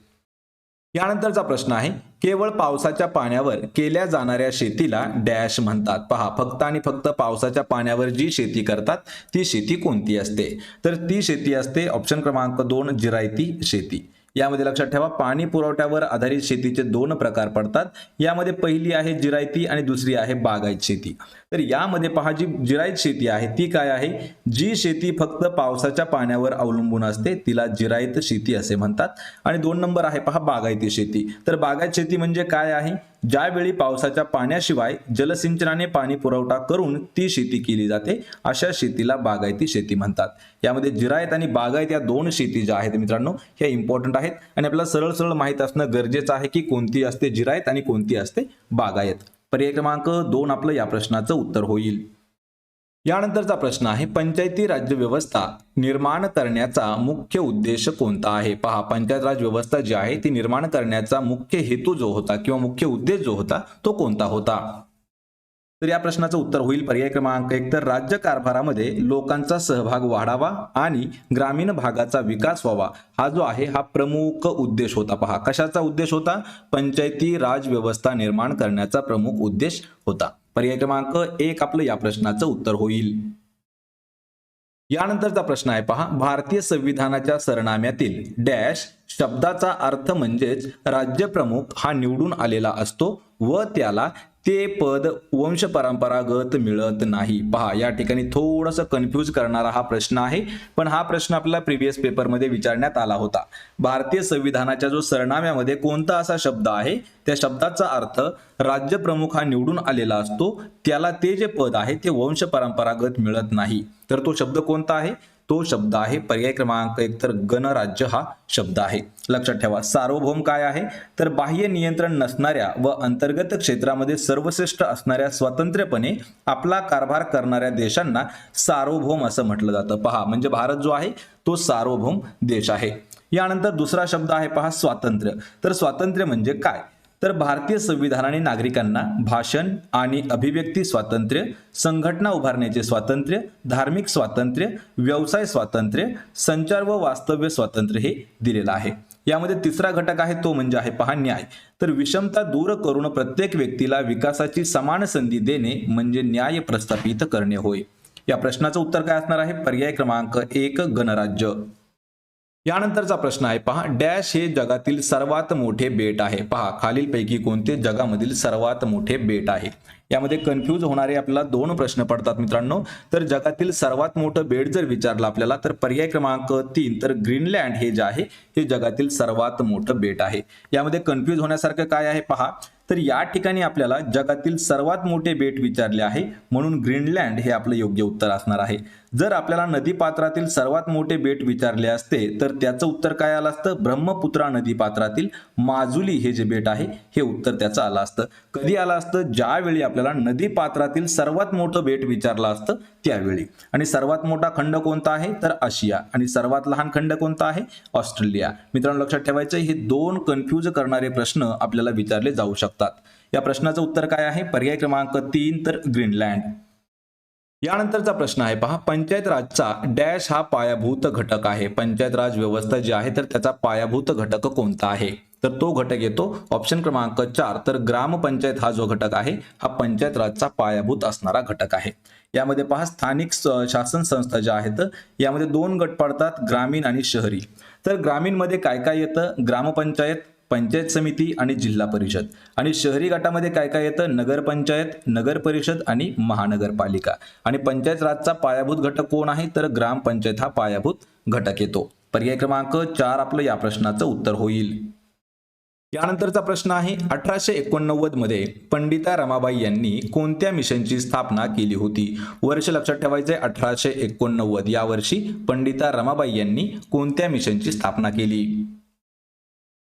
यानंतरचा प्रश्न आहे, केवळ पावसाच्या पाण्यावर केल्या जाणाऱ्या शेतीला डॅश म्हणतात. पहा फक्त आणि फक्त पावसाच्या पाण्यावर जी शेती करतात ती शेती कोणती असते तर ती शेती असते ऑप्शन क्रमांक 2 जिरायती शेती. यामध्ये लक्षात ठेवा पाणी पुरवठ्यावर आधारित शेतीचे 2 प्रकार पडतात. यामध्ये पहिली आहे जिरायती आणि दुसरी आहे बागायत शेती. तर यामध्ये पहा जी जिरायत शेती आहे ती काय आहे, जी शेती फक्त पावसाच्या पाण्यावर अवलंबून असते तिला जिरायत शेती असे म्हणतात. आणि 2 नंबर आहे पहा बागायती शेती. तर बागायत शेती म्हणजे काय आहे, ज्यावेळी पावसाच्या पाण्याशिवाय जलसिंचनाने पाणी पुरवठा करून ती शेती केली जाते अशा शेतीला बागायती शेती म्हणतात. यामध्ये जिरायत आणि बागायत या 2 शेती ज्या आहेत मित्रांनो ह्या इम्पॉर्टंट आहेत आणि आपल्याला सरळ सरळ माहित असणं गरजेचं आहे की कोणती असते जिरायत आणि कोणती असते बागायत. पर्याय क्रमांक 2 आपलं या प्रश्नाचं उत्तर होईल. यानंतरचा प्रश्न आहे, पंचायती राज्य व्यवस्था निर्माण करण्याचा मुख्य उद्देश कोणता आहे? पहा पंचायत राज व्यवस्था जी आहे ती निर्माण करण्याचा मुख्य हेतू जो होता किंवा मुख्य उद्देश जो होता तो कोणता होता? तर या प्रश्नाचं उत्तर होईल पर्याय क्रमांक 1 तर राज्य कारभारामध्ये लोकांचा सहभाग वाढावा आणि ग्रामीण भागाचा विकास व्हावा हा जो आहे हा प्रमुख उद्देश होता. पहा कशाचा उद्देश होता? पंचायती राज व्यवस्था निर्माण करण्याचा प्रमुख उद्देश होता. पर्याय क्रमांक 1 आपलं या प्रश्नाचं उत्तर होईल. यानंतरचा प्रश्न आहे पहा, भारतीय संविधानाच्या सरनाम्यातील डॅश शब्दाचा अर्थ म्हणजेच राज्यप्रमुख हा निवडून आलेला असतो व त्याला ते पद वंश परंपरागत मिळत नाही. पहा, या ठिकाणी थोडंसं कन्फ्यूज करणारा हा प्रश्न आहे, पण हा प्रश्न आपल्याला प्रिव्हियस पेपरमध्ये विचारण्यात आला होता. भारतीय संविधानाच्या जो सरनाम्यामध्ये कोणता असा शब्द आहे, त्या शब्दाचा अर्थ राज्यप्रमुख हा निवडून आलेला असतो, त्याला ते जे पद आहे ते वंश परंपरागत मिळत नाही. तर तो शब्द कोणता आहे? तो शब्द आहे पर्याय क्रमांक 1 तर गणराज्य हा शब्द आहे. लक्षात ठेवा. सार्वभौम काय आहे? तर बाह्य नियंत्रण नसणाऱ्या व अंतर्गत क्षेत्रामध्ये सर्वश्रेष्ठ असणाऱ्या स्वतंत्रपणे आपला कारभार करणाऱ्या देशांना सार्वभौम असं म्हटलं जातं. पहा, म्हणजे भारत जो आहे तो सार्वभौम देश आहे. यानंतर दुसरा शब्द आहे पहा, स्वातंत्र्य. तर स्वातंत्र्य म्हणजे काय? तर भारतीय संविधानाने नागरिकांना भाषण आणि अभिव्यक्ती स्वातंत्र्य, संघटना उभारण्याचे स्वातंत्र्य, धार्मिक स्वातंत्र्य, व्यवसाय स्वातंत्र्य, संचार व वास्तव्य स्वातंत्र्य हे दिलेलं आहे. यामध्ये तिसरा घटक आहे तो म्हणजे आहे पहा, न्याय. तर विषमता दूर करून प्रत्येक व्यक्तीला विकासाची समान संधी देणे म्हणजे न्याय प्रस्थापित करणे होय. या प्रश्नाचं उत्तर काय असणार आहे? पर्याय क्रमांक 1 गणराज्य. यानंतरचा प्रश्न आहे पहा, डॅश हे जगातील सर्वात मोठे बेट आहे. पहा, खालीलपैकी कोणते जगामधील सर्वात मोठे बेट आहे? यामध्ये कन्फ्यूज होणारे आपल्याला दोन प्रश्न पडतात मित्रांनो. तर जगातील सर्वात मोठं बेट जर विचारलं आपल्याला तर पर्याय क्रमांक 3 तर ग्रीनलँड हे जे आहे हे जगातील सर्वात मोठं बेट आहे. यामध्ये कन्फ्यूज होण्यासारखं काय आहे पहा, तर या ठिकाणी आपल्याला जगातील सर्वात मोठे बेट विचारले आहे म्हणून ग्रीनलँड हे आपलं योग्य उत्तर असणार आहे. जर आपल्याला नदीपात्रातील सर्वात मोठे बेट विचारले असते तर त्याचं उत्तर काय आलं असतं? ब्रह्मपुत्रा नदीपात्रातील माजुली हे जे बेट आहे हे उत्तर त्याचं आलं असतं. कधी आलं असतं? ज्यावेळी आपल्याला नदीपात्रातील सर्वात मोठं बेट विचारलं असतं त्यावेळी. आणि सर्वात मोठा खंड कोणता आहे? तर आशिया. आणि सर्वात लहान खंड कोणता आहे? ऑस्ट्रेलिया. मित्रांनो लक्षात ठेवायचं, हे दोन कन्फ्यूज करणारे प्रश्न आपल्याला विचारले जाऊ शकतात. या प्रश्नाचं उत्तर काय आहे? पर्याय क्रमांक 3 तर ग्रीनलँड. यानंतरचा प्रश्न आहे पहा, पंचायत राजचा डॅश हा पायाभूत घटक आहे. पंचायत राज व्यवस्था जी आहे तर त्याचा पायाभूत घटक कोणता आहे? तर तो घटक येतो ऑप्शन क्रमांक 4 तर ग्रामपंचायत हा जो घटक आहे हा पंचायत राजचा पायाभूत असणारा घटक आहे. यामध्ये पहा, स्थानिक शासन संस्था ज्या आहेत यामध्ये दोन गट पडतात, ग्रामीण आणि शहरी. तर ग्रामीण मध्ये काय काय येतं? ग्रामपंचायत, पंचायत समिती आणि जिल्हा परिषद. आणि शहरी गटामध्ये काय काय येतं? नगरपंचायत, नगर परिषद आणि महानगरपालिका. आणि पंचायत राजचा पायाभूत घटक कोण आहे? तर ग्रामपंचायत हा पायाभूत घटक येतो. पर्याय क्रमांक 4 आपलं या प्रश्नाचं उत्तर होईल. यानंतरचा प्रश्न आहे, 1889 मध्ये पंडिता रमाबाई यांनी कोणत्या मिशनची स्थापना केली होती? वर्ष लक्षात ठेवायचे 1889. या वर्षी पंडिता रमाबाई यांनी कोणत्या मिशनची स्थापना केली?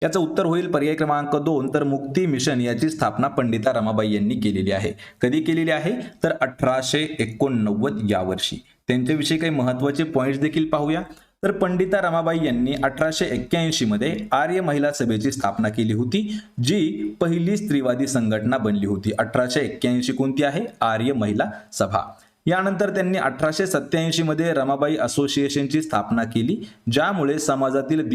याचं उत्तर होईल पर्याय क्रमांक 2 तर मुक्ती मिशन याची स्थापना पंडिता रमाबाई यांनी केलेली आहे. कधी केलेली आहे? तर 1889 या वर्षी. त्यांच्याविषयी काही महत्त्वाचे पॉइंट्स देखील पाहूया. तर पंडिता रमाबाई यांनी 1881 मध्ये आर्य महिला सभेची स्थापना केली होती, जी पहिली स्त्रीवादी संघटना बनली होती. 1881 कोणती आहे? आर्य महिला सभा. यानंतर त्यांनी 1887 मध्ये रमाबाई असोसिएशनची स्थापना केली, ज्यामुळे समाजातील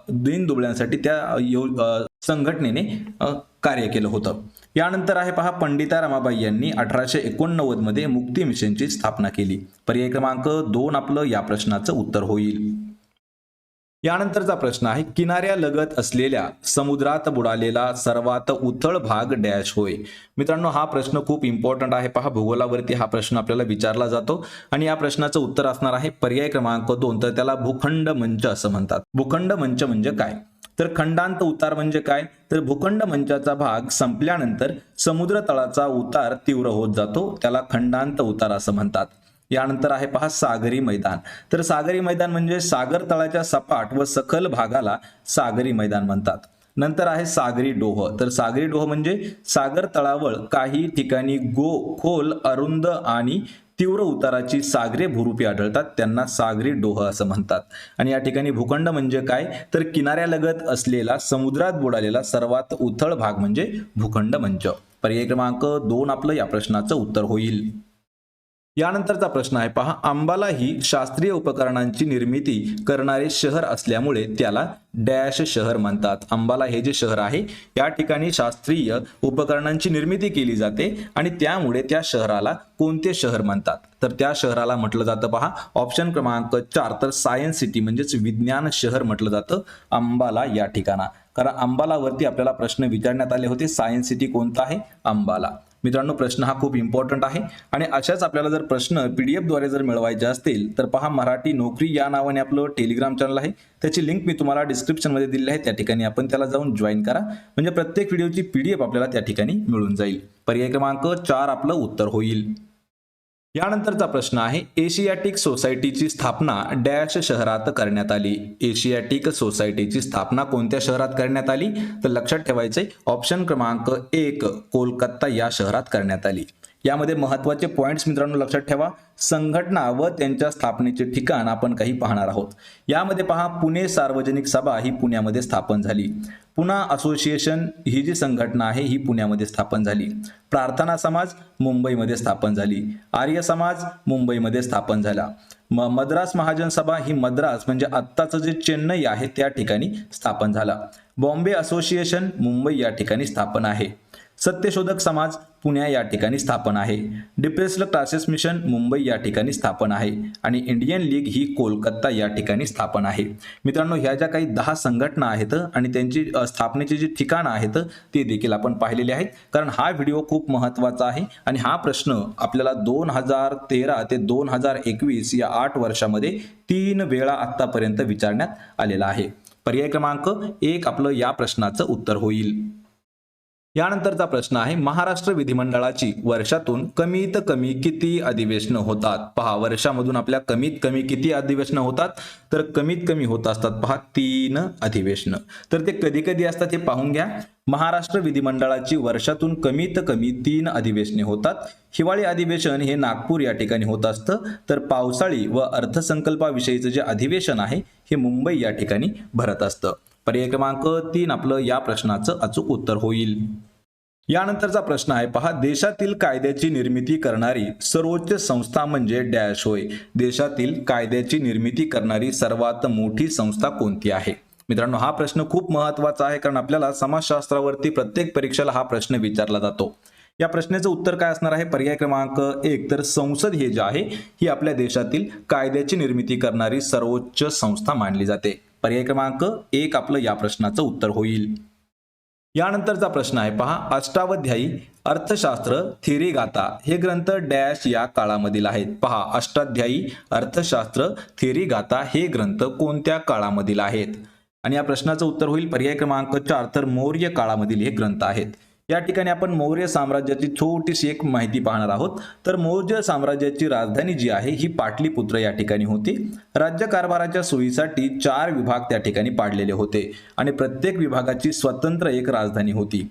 दीनदुबळ्यांसाठी त्या संघटनेने कार्य केलं होतं. यानंतर आहे पहा, पंडिता रमाबाई यांनी 1889 मध्ये मुक्ती मिशनची स्थापना केली. पर्याय क्रमांक 2 आपलं या प्रश्नाचं उत्तर होईल. यानंतरचा प्रश्न आहे, किनाऱ्यालगत असलेल्या समुद्रात बुडालेला सर्वात उथळ भाग डॅश होय. मित्रांनो हा प्रश्न खूप इम्पॉर्टंट आहे. पहा, भूगोलावरती हा प्रश्न आपल्याला विचारला जातो आणि या प्रश्नाचं उत्तर असणार आहे पर्याय क्रमांक 2 तर त्याला भूखंड मंच असं म्हणतात. भूखंड मंच म्हणजे काय? तर खंडांत उतार म्हणजे काय? तर भूखंड मंचाचा भाग संपल्यानंतर समुद्र तळाचा उतार तीव्र होत जातो, त्याला खंडांत उतार असं म्हणतात. यानंतर आहे पहा, सागरी मैदान. तर सागरी मैदान म्हणजे सागर तळाच्या सपाट व सखल भागाला सागरी मैदान म्हणतात. नंतर आहे सागरी डोह. तर सागरी डोह म्हणजे सागर तळावर काही ठिकाणी खोल, अरुंद आणि तीव्र उताराची सागरी भूरूपी आढळतात, त्यांना सागरी डोह असं म्हणतात. आणि या ठिकाणी भूखंड म्हणजे काय? तर किनाऱ्यालगत असलेला समुद्रात बुडालेला सर्वात उथळ भाग म्हणजे भूखंड मंच. पर्याय क्रमांक 2 आपलं या प्रश्नाचं उत्तर होईल. यानंतरचा प्रश्न आहे पहा, अंबाला ही शास्त्रीय उपकरणांची निर्मिती करणारे शहर असल्यामुळे त्याला डॅश शहर म्हणतात. अंबाला हे जे शहर आहे या ठिकाणी शास्त्रीय उपकरणांची निर्मिती केली जाते आणि त्यामुळे त्या शहराला कोणते शहर म्हणतात? तर त्या शहराला म्हटलं जातं पहा ऑप्शन क्रमांक 4 तर सायन्स सिटी म्हणजेच विज्ञान शहर म्हटलं जातं अंबाला या ठिकाणा. कारण अंबालावरती आपल्याला प्रश्न विचारण्यात आले होते, सायन्स सिटी कोणता आहे? अंबाला. मित्रांनो प्रश्न हा खूप इम्पॉर्टंट आहे आणि अशाच आपल्याला जर प्रश्न पीडीएफ द्वारे जर मिळवायचे असतील तर पहा मराठी नोकरी या नावाने आपलं टेलिग्राम चॅनल आहे, त्याची लिंक मी तुम्हाला डिस्क्रिप्शन मध्ये दिली आहे, त्या ठिकाणी आपण त्याला जाऊन जॉईन करा म्हणजे प्रत्येक व्हिडिओची पीडीएफ आपल्याला त्या ठिकाणी मिळून जाईल. पर्याय क्रमांक 4 आपलं उत्तर होईल. यानंतरचा प्रश्न आहे, एशियाटिक सोसायटीची स्थापना डॅश शहरात करण्यात आली. एशियाटिक सोसायटीची स्थापना कोणत्या शहरात करण्यात आली? तर लक्षात ठेवायचंय ऑप्शन क्रमांक 1 कोलकाता या शहरात करण्यात आली. यामध्ये महत्त्वाचे पॉइंट्स मित्रांनो लक्षात ठेवा, संघटना व त्यांच्या स्थापनेचे ठिकाण आपण काही पाहणार आहोत. यामध्ये पहा पुणे सार्वजनिक सभा ही पुण्यामध्ये स्थापन झाली. पुणा असोसिएशन ही जी संघटना आहे ही पुण्यामध्ये स्थापन झाली. प्रार्थना समाज मुंबईमध्ये स्थापन झाली. आर्य समाज मुंबईमध्ये स्थापन झाला. मद्रास महाजन सभा ही मद्रास म्हणजे आत्ताचं जे चेन्नई आहे त्या ठिकाणी स्थापन झाला. बॉम्बे असोसिएशन मुंबई या ठिकाणी स्थापन आहे. सत्यशोधक समाज पुणे या ठिकाणी स्थापन आहे. डिप्रेस्ड क्लासेस मिशन मुंबई या ठिकाणी स्थापन आहे आणि इंडियन लीग ही कोलकाता या ठिकाणी स्थापन आहे. मित्रांनो ह्या ज्या काही 10 संघटना आहेत आणि त्यांची स्थापनेची जी ठिकाणं आहेत ते देखील आपण पाहिलेले आहेत, कारण हा व्हिडिओ खूप महत्त्वाचा आहे आणि हा प्रश्न आपल्याला 2013 ते 2021 या 8 वर्षामध्ये 3 वेळा आतापर्यंत विचारण्यात आलेला आहे. पर्याय क्रमांक 1 आपलं या प्रश्नाचं उत्तर होईल. यानंतरचा प्रश्न आहे, महाराष्ट्र विधिमंडळाची वर्षातून कमीत कमी किती अधिवेशनं होतात? पहा वर्षामधून आपल्या कमीत कमी किती अधिवेशनं होतात? तर कमीत कमी होत असतात पहा 3 अधिवेशनं. तर ते कधी कधी असतात हे पाहून घ्या. महाराष्ट्र विधिमंडळाची वर्षातून कमीत कमी 3 अधिवेशने होतात. हिवाळी अधिवेशन हे नागपूर या ठिकाणी होत असतं, तर पावसाळी व अर्थसंकल्पाविषयीचं जे अधिवेशन आहे हे मुंबई या ठिकाणी भरत असतं. पर्याय क्रमांक 3 आपलं या प्रश्नाचं अचूक उत्तर होईल. यानंतरचा प्रश्न आहे पहा, देशातील कायद्याची निर्मिती करणारी सर्वोच्च संस्था म्हणजे डॅश होय. देशातील कायद्याची निर्मिती करणारी सर्वात मोठी संस्था कोणती आहे? मित्रांनो हा प्रश्न खूप महत्त्वाचा आहे, कारण आपल्याला समाजशास्त्रावरती प्रत्येक परीक्षेला हा प्रश्न विचारला जातो. या प्रश्नाचं उत्तर काय असणार आहे? पर्याय क्रमांक 1 तर संसद हे जे आहे ही आपल्या देशातील कायद्याची निर्मिती करणारी सर्वोच्च संस्था मानली जाते. पर्याय क्रमांक 1 आपलं या प्रश्नाचं उत्तर होईल. यानंतरचा प्रश्न आहे पहा, अष्टावध्यायी अर्थशास्त्र थिअरी गाथा हे ग्रंथ डॅश या काळामधील आहेत. पहा अष्टाध्यायी अर्थशास्त्र थिअरी गाथा हे ग्रंथ कोणत्या काळामधील आहेत? आणि या प्रश्नाचं उत्तर होईल पर्याय क्रमांक 4 तर मौर्य काळामधील हे ग्रंथ आहेत. या ठिकाणी आपण मौर्य साम्राज्याची छोटीशी एक माहिती पाहणार आहोत. तर मौर्य साम्राज्याची राजधानी जी आहे ही पाटलीपुत्र या ठिकाणी होती. राज्यकारभाराच्या सोयीसाठी 4 विभाग त्या ठिकाणी पाडलेले होते आणि प्रत्येक विभागाची स्वतंत्र एक राजधानी होती.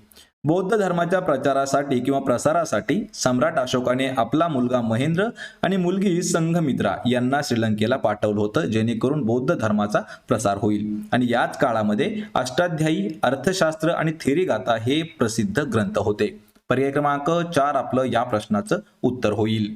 बौद्ध धर्माच्या प्रचारासाठी किंवा प्रसारासाठी सम्राट अशोकाने आपला मुलगा महेंद्र आणि मुलगी संघमित्रा यांना श्रीलंकेला पाठवलं होतं, जेणेकरून बौद्ध धर्माचा प्रसार होईल. आणि याच काळामध्ये अष्टाध्यायी अर्थशास्त्र आणि थिअरी गाथा हे प्रसिद्ध ग्रंथ होते. पर्याय क्रमांक 4 आपलं या प्रश्नाचं उत्तर होईल.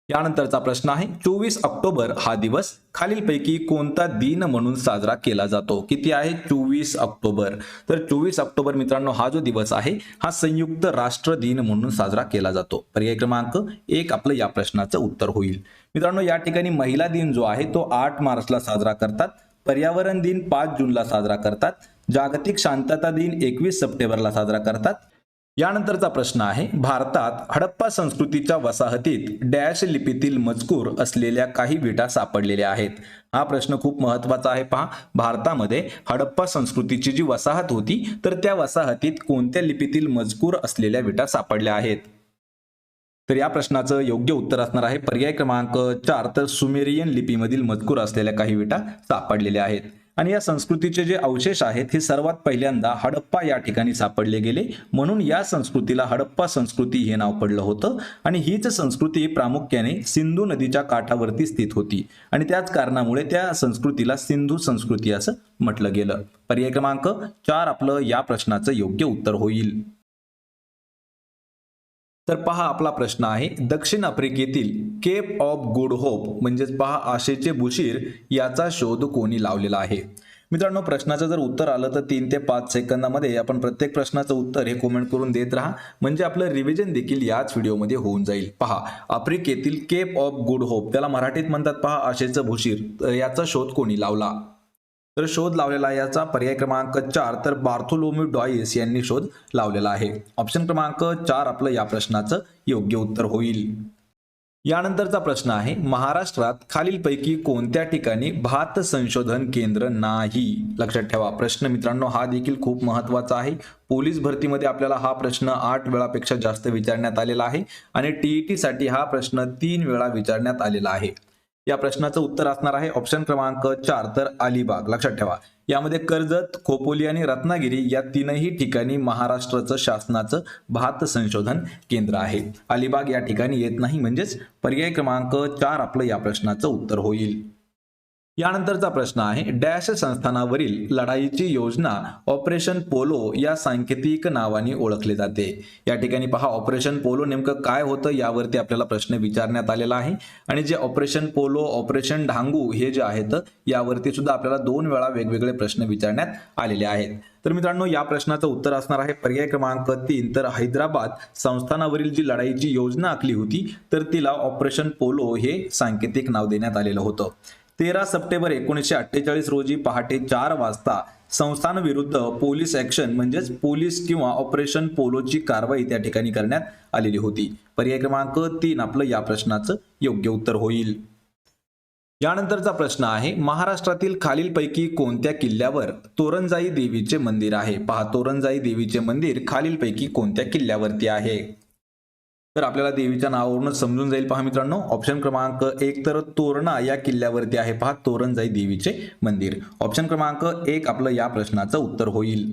यानंतरचा प्रश्न आहे, 24 ऑक्टोबर हा दिवस खालीलपैकी कोणता दिन म्हणून साजरा केला जातो? किती आहे? 24 ऑक्टोबर. तर 24 ऑक्टोबर मित्रांनो हा जो दिवस आहे हा संयुक्त राष्ट्र दिन म्हणून साजरा केला जातो. पर्याय क्रमांक 1 आपलं या प्रश्नाचं उत्तर होईल. मित्रांनो या ठिकाणी महिला दिन जो आहे तो 8 मार्चला साजरा करतात. पर्यावरण दिन 5 जूनला साजरा करतात. जागतिक शांतता दिन 21 सप्टेंबरला साजरा करतात. यानंतरचा प्रश्न आहे, भारतात हडप्पा संस्कृतीच्या वसाहतीत डॅश लिपीतील मजकूर असलेल्या काही विटा सापडलेल्या आहेत. हा प्रश्न खूप महत्त्वाचा आहे. पहा भारतामध्ये हडप्पा संस्कृतीची जी वसाहत होती तर त्या वसाहतीत कोणत्या लिपीतील मजकूर असलेल्या विटा सापडल्या आहेत? तर या प्रश्नाचं योग्य उत्तर असणार आहे पर्याय क्रमांक 4 तर सुमेरियन लिपीमधील मजकूर असलेल्या काही विटा सापडलेल्या आहेत. आणि या संस्कृतीचे जे अवशेष आहेत हे सर्वात पहिल्यांदा हडप्पा या ठिकाणी सापडले गेले, म्हणून या संस्कृतीला हडप्पा संस्कृती हे नाव पडलं होतं. आणि हीच संस्कृती प्रामुख्याने सिंधू नदीच्या काठावरती स्थित होती आणि त्याच कारणामुळे त्या संस्कृतीला सिंधू संस्कृती असं म्हटलं गेलं. पर्याय क्रमांक 4 आपलं या प्रश्नाचं योग्य उत्तर होईल. तर पहा आपला प्रश्न आहे, दक्षिण आफ्रिकेतील केप ऑफ गुड होप म्हणजेच पहा आशेचे बुशीर याचा शोध कोणी लावलेला आहे? मित्रांनो, प्रश्नाचं जर उत्तर आलं तर 3 ते 5 सेकंदामध्ये आपण प्रत्येक प्रश्नाचं उत्तर हे कमेंट करून देत राहा, म्हणजे आपलं रिव्हिजन देखील याच व्हिडिओमध्ये होऊन जाईल. पहा, आफ्रिकेतील केप ऑफ गुड होप, त्याला मराठीत म्हणतात पहा आशेचं बुशीर, याचा शोध कोणी लावला? तर शोध लावलेला याचा पर्याय क्रमांक 4 तर बार्थोलोम्यू डॉयस यांनी शोध लावलेला आहे. ऑप्शन क्रमांक 4 आपलं या प्रश्नाचं योग्य उत्तर होईल. यानंतरचा प्रश्न आहे, महाराष्ट्रात खालीलपैकी कोणत्या ठिकाणी भात संशोधन केंद्र नाही? लक्षात ठेवा, प्रश्न मित्रांनो हा देखील खूप महत्वाचा आहे. पोलीस भरतीमध्ये आपल्याला हा प्रश्न 8 वेळापेक्षा जास्त विचारण्यात आलेला आहे आणि टीईटी साठी हा प्रश्न 3 वेळा विचारण्यात आलेला आहे. या प्रश्नाचं उत्तर असणार आहे ऑप्शन क्रमांक 4 तर अलिबाग. लक्षात ठेवा, यामध्ये कर्जत, खोपोली आणि रत्नागिरी या तीनही ठिकाणी महाराष्ट्राचं शासनाचं भात संशोधन केंद्र आहे. अलिबाग या ठिकाणी येत नाही, म्हणजेच पर्याय क्रमांक 4 आपलं या प्रश्नाचं उत्तर होईल. यानंतरचा प्रश्न आहे, डॅश संस्थानावरील लढाईची योजना ऑपरेशन पोलो या सांकेतिक नावाने ओळखले जाते. या ठिकाणी पहा, ऑपरेशन पोलो नेमकं काय होतं यावरती आपल्याला प्रश्न विचारण्यात आलेला आहे आणि जे ऑपरेशन पोलो, ऑपरेशन ढांगू हे जे आहेत यावरती सुद्धा आपल्याला 2 वेळा वेगवेगळे प्रश्न विचारण्यात आलेले आहेत. तर मित्रांनो, या प्रश्नाचं उत्तर असणार आहे पर्याय क्रमांक 3 तर हैदराबाद संस्थानावरील जी लढाईची योजना आखली होती तर तिला ऑपरेशन पोलो हे सांकेतिक नाव देण्यात आलेलं होतं. 13 सप्टेंबर 1948 रोजी पहाटे 4 वाजता संस्थानविरुद्ध पोलीस ऍक्शन म्हणजेच पोलीस किंवा ऑपरेशन पोलोची कारवाई त्या ठिकाणी करण्यात आलेली होती. पर्याय क्रमांक 3 आपलं या प्रश्नाचं योग्य उत्तर होईल. यानंतरचा प्रश्न आहे, महाराष्ट्रातील खालीलपैकी कोणत्या किल्ल्यावर तोरणजाई देवीचे मंदिर आहे? पहा, तोरणजाई देवीचे मंदिर खालीलपैकी कोणत्या किल्ल्यावरती आहे? तर आपल्याला देवीच्या नावावरूनच समजून जाईल. पहा मित्रांनो, ऑप्शन क्रमांक 1 तर तोरणा या किल्ल्यावरती आहे पहा तोरणजाई देवीचे मंदिर. ऑप्शन क्रमांक 1 आपलं या प्रश्नाचं उत्तर होईल.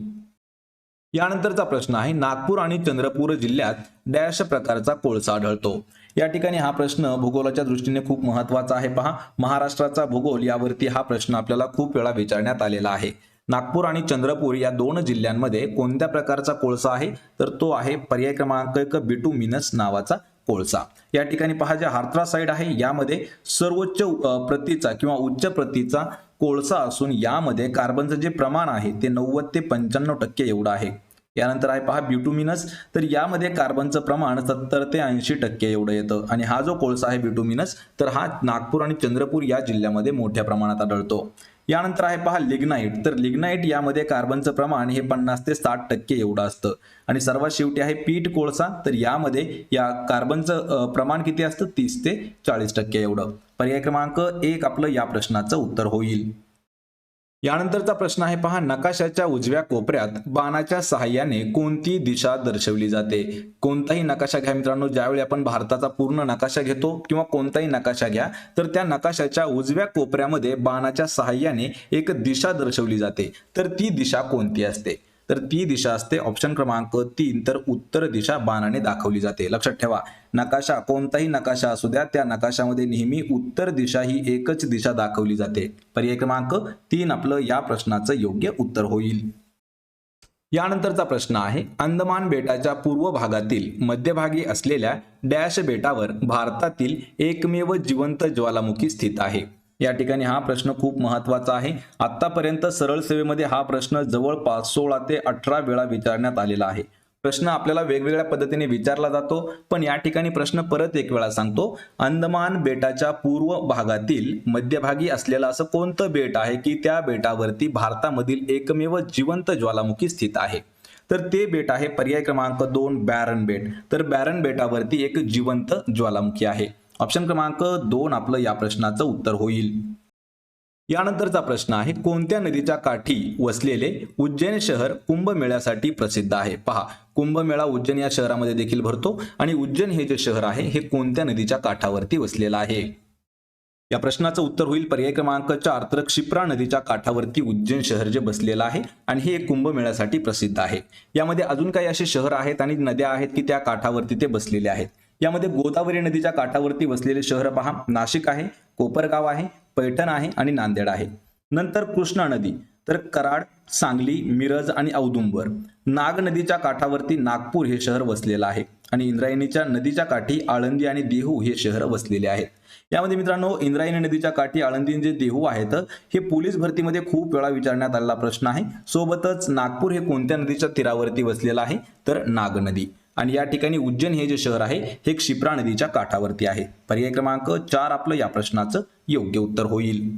यानंतरचा प्रश्न आहे, नागपूर आणि चंद्रपूर जिल्ह्यात डॅश प्रकारचा कोळसा आढळतो? या ठिकाणी हा प्रश्न भूगोलाच्या दृष्टीने खूप महत्वाचा आहे. पहा, महाराष्ट्राचा भूगोल यावरती हा प्रश्न आपल्याला खूप वेळा विचारण्यात आलेला आहे. नागपूर आणि चंद्रपूर या 2 जिल्ह्यांमध्ये कोणत्या प्रकारचा कोळसा आहे? तर तो आहे पर्याय क्रमांक 1 बिटुमिनस नावाचा कोळसा. या ठिकाणी पहा, जे हार्थ्रासाइड आहे यामध्ये सर्वोच्च प्रतीचा किंवा उच्च प्रतीचा कोळसा असून यामध्ये कार्बनचं जे प्रमाण आहे ते 90 ते 95% एवढं आहे. यानंतर आहे पहा ब्युटुमिनस, तर यामध्ये कार्बनचं प्रमाण 70 ते 80% एवढं येतं आणि हा जो कोळसा आहे ब्युटुमिनस तर हा नागपूर आणि चंद्रपूर या जिल्ह्यामध्ये मोठ्या प्रमाणात आढळतो. यानंतर आहे पहा लिग्नाइट, तर लिग्नाइट यामध्ये कार्बनचं प्रमाण हे 50 ते 60% एवढं असतं आणि सर्वात शेवटी आहे पीठ कोळसा, तर यामध्ये या कार्बनचं प्रमाण किती असतं 30 ते 40% एवढं. पर्याय क्रमांक 1 आपलं या प्रश्नाचं उत्तर होईल. यानंतरचा प्रश्न आहे पहा, नकाशाच्या उजव्या कोपऱ्यात बाणाच्या सहाय्याने कोणती दिशा दर्शवली जाते? कोणताही नकाशा घ्या मित्रांनो, ज्यावेळी आपण भारताचा पूर्ण नकाशा घेतो किंवा कोणताही नकाशा घ्या तर त्या नकाशाच्या उजव्या कोपऱ्यामध्ये बाणाच्या सहाय्याने एक दिशा दर्शवली जाते, तर ती दिशा कोणती असते? तर ती दिशा असते ऑप्शन क्रमांक 3 तर उत्तर दिशा बाणाने दाखवली जाते. लक्षात ठेवा, नकाशा कोणताही नकाशा असू द्या त्या नकाशामध्ये नेहमी उत्तर दिशा ही एकच दिशा दाखवली जाते. पर्याय क्रमांक 3 आपलं या प्रश्नाचं योग्य उत्तर होईल. यानंतरचा प्रश्न आहे, अंदमान बेटाच्या पूर्व भागातील मध्यभागी असलेल्या डॅश बेटावर भारतातील एकमेव जिवंत ज्वालामुखी स्थित आहे. या ठिकाणी हा प्रश्न खूप महत्वाचा आहे. आतापर्यंत सरळ सेवेमध्ये हा प्रश्न जवळपास 16 ते 18 वेळा विचारण्यात आलेला आहे. प्रश्न आपल्याला वेगवेगळ्या पद्धतीने विचारला जातो, पण या ठिकाणी प्रश्न परत एक वेळा सांगतो, अंदमान बेटाच्या पूर्व भागातील मध्यभागी असलेलं असं कोणतं बेट आहे की त्या बेटावरती भारतामधील एकमेव जिवंत ज्वालामुखी स्थित आहे? तर ते बेट आहे पर्याय क्रमांक 2 बॅरन बेट. तर बॅरन बेटावरती एक जिवंत ज्वालामुखी आहे. ऑप्शन क्रमांक 2 आपलं या प्रश्नाचं उत्तर होईल. यानंतरचा प्रश्न आहे, कोणत्या नदीच्या काठी वसलेले उज्जैन शहर कुंभमेळ्यासाठी प्रसिद्ध आहे? पहा, कुंभमेळा उज्जैन या शहरामध्ये देखील भरतो आणि उज्जैन हे जे शहर आहे हे कोणत्या नदीच्या काठावरती वसलेलं आहे? या प्रश्नाचं उत्तर होईल पर्याय क्रमांक 4 तर क्षिप्रा नदीच्या काठावरती उज्जैन शहर जे बसलेलं आहे आणि हे कुंभमेळ्यासाठी प्रसिद्ध आहे. यामध्ये अजून काही असे शहर आहेत आणि नद्या आहेत की त्या काठावरती ते बसलेले आहेत. यामध्ये गोदावरी नदीच्या काठावरती वसलेले शहर पहा, नाशिक आहे, कोपरगाव आहे, पैठण आहे आणि नांदेड आहे. नंतर कृष्णा नदी, तर कराड, सांगली, मिरज आणि औदुंबर. नाग नदीच्या काठावरती नागपूर हे शहर वसलेलं आहे. आणि इंद्रायणीच्या नदीच्या काठी आळंदी आणि देहू हे शहर वसलेले आहेत. यामध्ये मित्रांनो इंद्रायणी नदीच्या काठी आळंदी जे देहू आहेत हे पोलीस भरतीमध्ये खूप वेळा विचारण्यात आलेला प्रश्न आहे. सोबतच नागपूर हे कोणत्या नदीच्या तीरावरती वसलेलं आहे, तर नाग नदी. आणि या ठिकाणी उज्जैन हे जे शहर आहे हे क्षिप्रा नदीच्या काठावरती आहे. पर्याय क्रमांक 4 आपलं या प्रश्नाचं योग्य उत्तर होईल.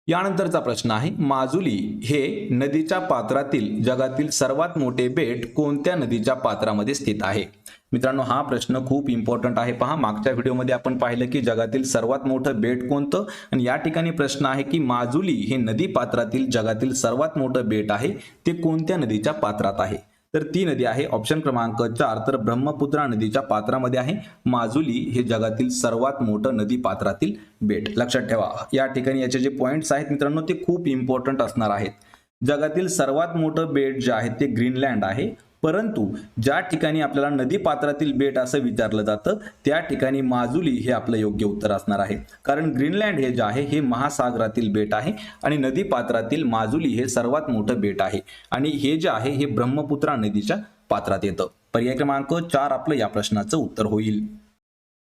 यानंतरचा प्रश्न आहे, माजुली हे नदीच्या पात्रातील जगातील सर्वात मोठे बेट कोणत्या नदीच्या पात्रामध्ये स्थित आहे? मित्रांनो हा प्रश्न खूप इम्पॉर्टंट आहे. पहा, मागच्या व्हिडिओमध्ये आपण पाहिलं की जगातील सर्वात मोठं बेट कोणतं, आणि या ठिकाणी प्रश्न आहे की माजुली हे नदी पात्रातील जगातील सर्वात मोठं बेट आहे ते कोणत्या नदीच्या पात्रात आहे? तर ती नदी आहे ऑप्शन क्रमांक 4 तर ब्रह्मपुत्रा नदीच्या पात्रामध्ये आहे. माजुली हे जगातील सर्वात मोठं नदी पात्रातील बेट. लक्षात ठेवा, या ठिकाणी याचे जे पॉइंट्स आहेत मित्रांनो ते खूप इम्पॉर्टंट असणार आहेत. जगातील सर्वात मोठं बेट जे आहे ते ग्रीनलँड आहे, परंतु ज्या ठिकाणी आपल्याला नदी पात्रातील बेट असं विचारलं जातं त्या ठिकाणी माजुली हे आपलं योग्य उत्तर असणार आहे. कारण ग्रीनलँड हे जे आहे हे महासागरातील बेट आहे आणि नदी पात्रातील माजुली हे सर्वात मोठं बेट आहे आणि हे जे आहे हे ब्रह्मपुत्रा नदीच्या पात्रात येतं. पर्याय क्रमांक 4 आपलं या प्रश्नाचं उत्तर होईल.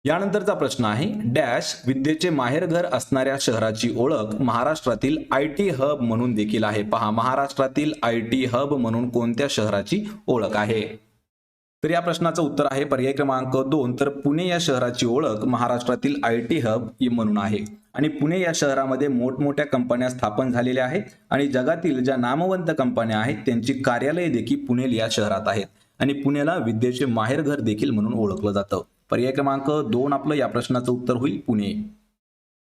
यानंतरचा प्रश्न आहे, डॅश विद्येचे माहेरघर असणाऱ्या शहराची ओळख महाराष्ट्रातील IT हब म्हणून देखील आहे. पहा, महाराष्ट्रातील IT हब म्हणून कोणत्या शहराची ओळख आहे? तर या प्रश्नाचं उत्तर आहे पर्याय क्रमांक 2 तर पुणे या शहराची ओळख महाराष्ट्रातील IT हब म्हणून आहे. आणि पुणे या शहरामध्ये मोठमोठ्या कंपन्या स्थापन झालेल्या आहेत आणि जगातील ज्या नामवंत कंपन्या आहेत त्यांची कार्यालये देखील पुणे या शहरात आहेत आणि पुण्याला विद्येचे माहेरघर देखील म्हणून ओळखलं जातं. पर्याय क्रमांक 2 आपलं या प्रश्नाचं उत्तर होईल पुणे.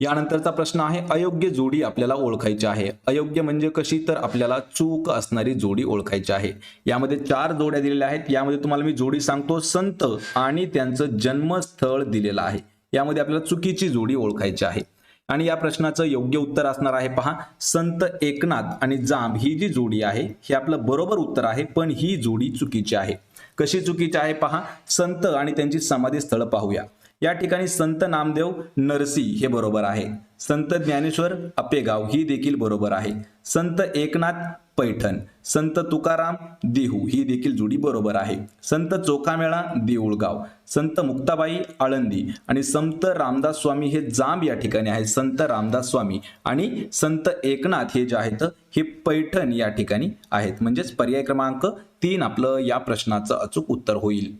यानंतरचा प्रश्न आहे, अयोग्य जोडी आपल्याला ओळखायची आहे. अयोग्य म्हणजे कशी, तर आपल्याला चूक असणारी जोडी ओळखायची आहे. यामध्ये 4 जोड्या दिलेल्या आहेत. यामध्ये तुम्हाला मी जोडी सांगतो, संत आणि त्यांचं जन्मस्थळ दिलेलं आहे. यामध्ये आपल्याला चुकीची जोडी ओळखायची आहे आणि या प्रश्नाचं योग्य उत्तर असणार आहे पहा, संत एकनाथ आणि जांब ही जी जोडी आहे हे आपलं बरोबर उत्तर आहे, पण ही जोडी चुकीची आहे. कशी चुकीची आहे पहा, संत आणि त्यांची समाधी स्थळ पाहूया. या ठिकाणी संत नामदेव नरसी हे बरोबर आहे. संत ज्ञानेश्वर आपेगाव ही देखील बरोबर आहे. संत एकनाथ पैठण, संत तुकाराम देहू ही देखील जोडी बरोबर आहे. संत चोखामेळा देऊळगाव, संत मुक्ताबाई आळंदी आणि संत रामदास स्वामी हे जांब या ठिकाणी आहे. संत रामदास स्वामी आणि संत एकनाथ हे जे आहेत हे पैठण या ठिकाणी आहेत. म्हणजेच पर्याय क्रमांक 3 आपलं या प्रश्नाचं अचूक उत्तर होईल.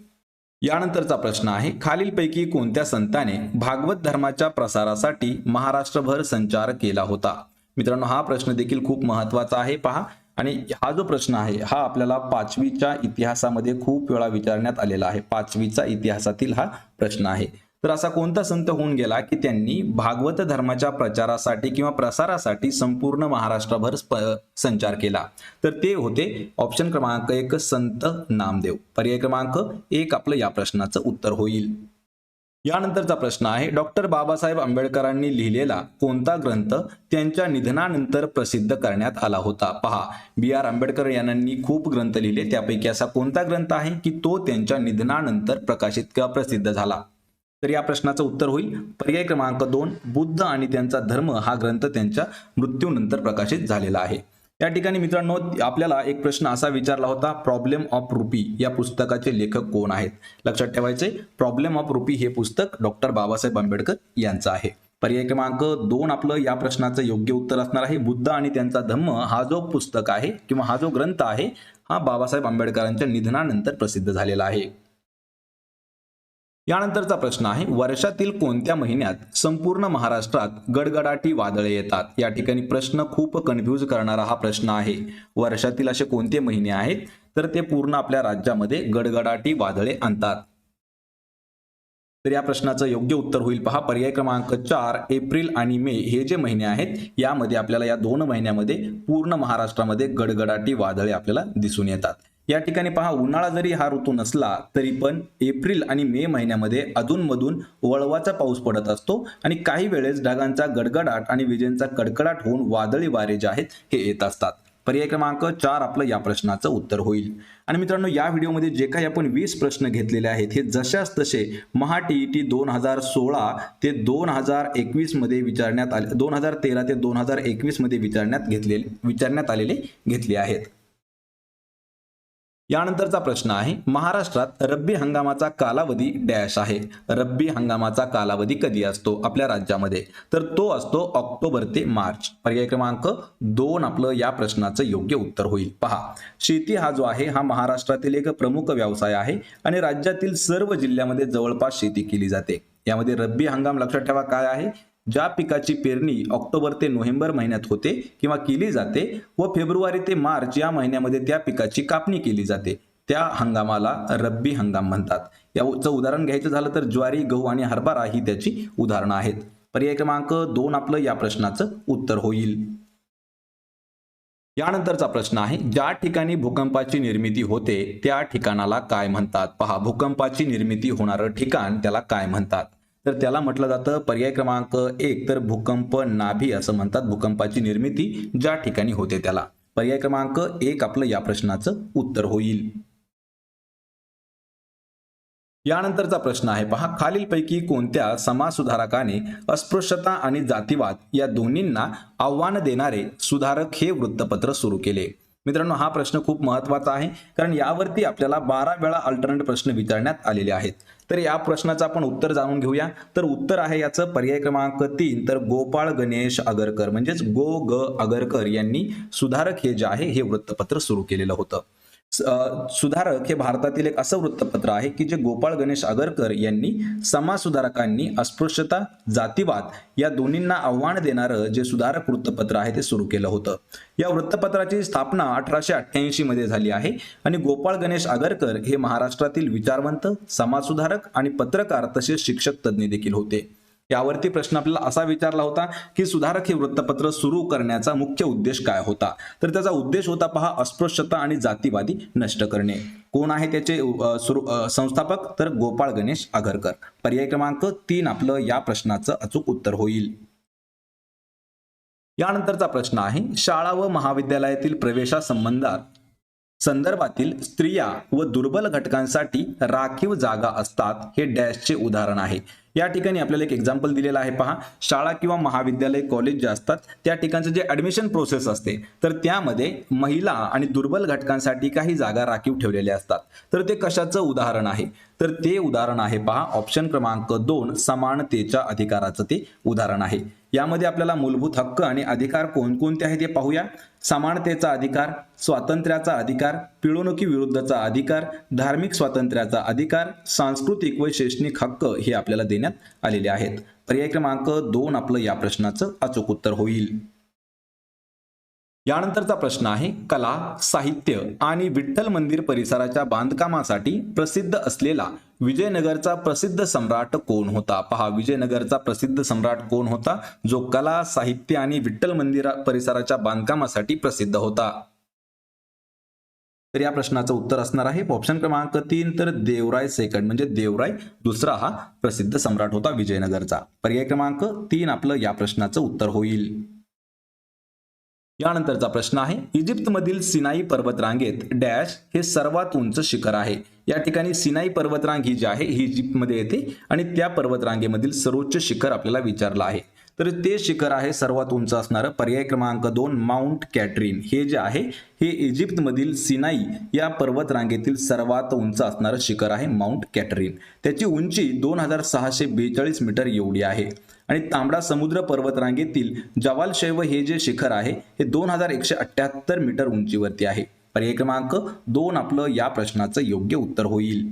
यानंतरचा प्रश्न आहे, खालीलपैकी कोणत्या संताने भागवत धर्माच्या प्रसारासाठी महाराष्ट्रभर संचार केला होता? मित्रांनो हा प्रश्न देखील खूप महत्वाचा आहे पहा, आणि हा जो प्रश्न आहे हा आपल्याला 5वीच्या इतिहासामध्ये खूप वेळा विचारण्यात आलेला आहे. 5वीचा इतिहासातील हा प्रश्न आहे. तर असा कोणता संत होऊन गेला की त्यांनी भागवत धर्माच्या प्रचारासाठी किंवा प्रसारासाठी संपूर्ण महाराष्ट्रभर संचार केला? तर ते होते ऑप्शन क्रमांक 1 संत नामदेव. पर्याय क्रमांक 1 आपलं या प्रश्नाचं उत्तर होईल. यानंतरचा प्रश्न आहे, डॉक्टर बाबासाहेब आंबेडकरांनी लिहिलेला कोणता ग्रंथ त्यांच्या निधनानंतर प्रसिद्ध करण्यात आला होता? पहा, BR आंबेडकर यांनी खूप ग्रंथ लिहिले, त्यापैकी असा कोणता ग्रंथ आहे की तो त्यांच्या निधनानंतर प्रकाशित किंवा प्रसिद्ध झाला? तर या प्रश्नाचं उत्तर होईल पर्याय क्रमांक 2 बुद्ध आणि त्यांचा धर्म हा ग्रंथ त्यांच्या मृत्यूनंतर प्रकाशित झालेला आहे. या ठिकाणी मित्रांनो आपल्याला एक प्रश्न असा विचारला होता, प्रॉब्लेम ऑफ रुपी या पुस्तकाचे लेखक कोण आहेत? लक्षात ठेवायचे, प्रॉब्लेम ऑफ रुपी हे पुस्तक डॉक्टर बाबासाहेब आंबेडकर यांचं आहे. पर्याय क्रमांक 2 आपलं या प्रश्नाचं योग्य उत्तर असणार आहे. बुद्ध आणि त्यांचा धम्म हा जो पुस्तक आहे किंवा हा जो ग्रंथ आहे हा बाबासाहेब आंबेडकरांच्या निधनानंतर प्रसिद्ध झालेला आहे. यानंतरचा प्रश्न आहे, वर्षातील कोणत्या महिन्यात संपूर्ण महाराष्ट्रात गडगडाटी वादळे येतात? या ठिकाणी प्रश्न खूप कन्फ्यूज करणारा हा प्रश्न आहे. वर्षातील असे कोणते महिने आहेत तर ते पूर्ण आपल्या राज्यामध्ये गडगडाटी वादळे आणतात? तर या प्रश्नाचं योग्य उत्तर होईल पहा पर्याय क्रमांक 4 एप्रिल आणि मे हे जे महिने आहेत यामध्ये आपल्याला या 2 महिन्यामध्ये पूर्ण महाराष्ट्रामध्ये गडगडाटी वादळे आपल्याला दिसून येतात. या ठिकाणी पहा, उन्हाळा जरी हा ऋतू नसला तरी पण एप्रिल आणि मे महिन्यामध्ये अधूनमधून वळवाचा पाऊस पडत असतो आणि काही वेळेस ढगांचा गडगडाट आणि विजेंचा कडकडाट होऊन वादळी वारे जे आहेत हे येत असतात. पर्याय क्रमांक 4 आपलं या प्रश्नाचं उत्तर होईल. आणि मित्रांनो या व्हिडिओमध्ये जे काही आपण 20 प्रश्न घेतलेले आहेत हे जशाच तसे महा TET 2016 ते 2021 मध्ये विचारण्यात आले, 2013 ते 2021 मध्ये विचारण्यात आलेले घेतले आहेत. यानंतरचा प्रश्न आहे, महाराष्ट्रात रब्बी हंगामाचा कालावधी डॅश आहे. रब्बी हंगामाचा कालावधी कधी असतो आपल्या राज्यामध्ये? तर तो असतो ऑक्टोबर ते मार्च. पर्याय क्रमांक 2 आपलं या प्रश्नाचं योग्य उत्तर होईल. पहा, शेती हा जो आहे हा महाराष्ट्रातील एक प्रमुख व्यवसाय आहे आणि राज्यातील सर्व जिल्ह्यामध्ये जवळपास शेती केली जाते. यामध्ये रब्बी हंगाम लक्षात ठेवा काय आहे, ज्या पिकाची पेरणी ऑक्टोबर ते नोव्हेंबर महिन्यात होते किंवा केली जाते व फेब्रुवारी ते मार्च या महिन्यामध्ये त्या पिकाची कापणी केली जाते, त्या हंगामाला रब्बी हंगाम म्हणतात. याचं उदाहरण घ्यायचं झालं तर ज्वारी, गहू आणि हरभरा ही त्याची उदाहरणं आहेत. पर्याय क्रमांक 2 आपलं या प्रश्नाचं उत्तर होईल. यानंतरचा प्रश्न आहे, ज्या ठिकाणी भूकंपाची निर्मिती होते त्या ठिकाणाला काय म्हणतात? पहा, भूकंपाची निर्मिती होणारं ठिकाण त्याला काय म्हणतात? तर त्याला म्हटलं जातं पर्याय क्रमांक 1 तर भूकंप नाभी असं म्हणतात. भूकंपाची निर्मिती ज्या ठिकाणी होते त्याला. पर्याय क्रमांक 1 आपलं या प्रश्नाचं उत्तर होईल. यानंतरचा प्रश्न आहे, पहा, खालीलपैकी कोणत्या समाजसुधारकाने अस्पृश्यता आणि जातीवाद या दोन्हींना आव्हान देणारे सुधारक हे वृत्तपत्र सुरू केले? मित्रांनो, हा प्रश्न खूप महत्वाचा आहे कारण यावरती आपल्याला 12 वेळा अल्टरनेट प्रश्न विचारण्यात आलेले आहेत. तर या प्रश्नाचं आपण उत्तर जाणून घेऊया. तर उत्तर आहे याचं पर्याय क्रमांक 3 तर गोपाळ गणेश आगरकर म्हणजेच गो ग आगरकर यांनी सुधारक हे जे आहे हे वृत्तपत्र सुरू केलेलं होतं. सुधारक हे भारतातील एक असं वृत्तपत्र आहे की जे गोपाळ गणेश आगरकर यांनी समाजसुधारकांनी अस्पृश्यता, जातीवाद या दोन्हींना आव्हान देणारं जे सुधारक वृत्तपत्र आहे ते सुरू केलं होतं. या वृत्तपत्राची स्थापना 1888 मध्ये झाली आहे आणि गोपाळ गणेश आगरकर हे महाराष्ट्रातील विचारवंत, समाजसुधारक आणि पत्रकार तसेच शिक्षक तज्ज्ञ देखील होते. यावरती प्रश्न आपल्याला असा विचारला होता की सुधारक हे वृत्तपत्र सुरू करण्याचा मुख्य उद्देश काय होता? तर त्याचा उद्देश होता, पहा, अस्पृश्यता आणि जातीवादी नष्ट करणे. कोण आहे त्याचे संस्थापक? तर गोपाळ गणेश आगरकर. पर्याय क्रमांक 3 आपलं या प्रश्नाचं अचूक उत्तर होईल. यानंतरचा प्रश्न आहे, शाळा व महाविद्यालयातील संदर्भातील स्त्रिया व दुर्बल घटकांसाठी राखीव जागा असतात हे डॅशचे उदाहरण आहे. या ठिकाणी आपल्याला एक एक्झाम्पल दिलेलं आहे. पहा, शाळा किंवा महाविद्यालय, कॉलेज जे असतात त्या ठिकाणचं जे ऍडमिशन प्रोसेस असते तर त्यामध्ये महिला आणि दुर्बल घटकांसाठी काही जागा राखीव ठेवलेल्या असतात. तर ते कशाचं उदाहरण आहे? तर ते उदाहरण आहे, पहा, ऑप्शन क्रमांक 2 समानतेच्या अधिकाराचं ते उदाहरण आहे. यामध्ये आपल्याला मूलभूत हक्क आणि अधिकार कोणकोणते आहेत ते पाहूया. समानतेचा अधिकार, स्वातंत्र्याचा अधिकार, पिळवणुकी विरुद्धचा अधिकार, धार्मिक स्वातंत्र्याचा अधिकार, सांस्कृतिक व शैक्षणिक हक्क हे आपल्याला देण्यात आलेले आहेत. पर्याय क्रमांक 2 आपलं या प्रश्नाचं अचूक उत्तर होईल. यानंतरचा प्रश्न आहे, कला, साहित्य आणि विठ्ठल मंदिर परिसराच्या बांधकामासाठी प्रसिद्ध असलेला विजयनगरचा प्रसिद्ध सम्राट कोण होता? पहा, विजयनगरचा प्रसिद्ध सम्राट कोण होता जो कला, साहित्य आणि विठ्ठल मंदिर परिसराच्या बांधकामासाठी प्रसिद्ध होता? तर या प्रश्नाचं उत्तर असणार आहे ऑप्शन क्रमांक 3 तर देवराय सेकंड म्हणजे देवराय दुसरा हा प्रसिद्ध सम्राट होता विजयनगरचा. पर्याय क्रमांक 3 आपलं या प्रश्नाचं उत्तर होईल. यानंतरचा प्रश्न आहे, इजिप्तमधील सिनाई पर्वतरांगेत डॅश हे सर्वात उंच शिखर आहे. या ठिकाणी सिनाई पर्वतरांग ही जी आहे ही इजिप्तमध्ये येते आणि त्या पर्वतरांगेमधील सर्वोच्च शिखर आपल्याला विचारलं आहे. तर ते शिखर आहे सर्वात उंच असणारं. पर्याय क्रमांक 2 माउंट कॅटरीन हे जे आहे हे इजिप्तमधील सिनाई या पर्वतरांगेतील सर्वात उंच असणारं शिखर आहे माउंट कॅटरीन. त्याची उंची 2642 मीटर एवढी आहे. आणि तांबडा समुद्र पर्वतरांगेतील जवाल शैव हे जे शिखर आहे हे 2178 मीटर उंचीवरती आहे. पर्याय क्रमांक 2 आपलं या प्रश्नाचं योग्य उत्तर होईल.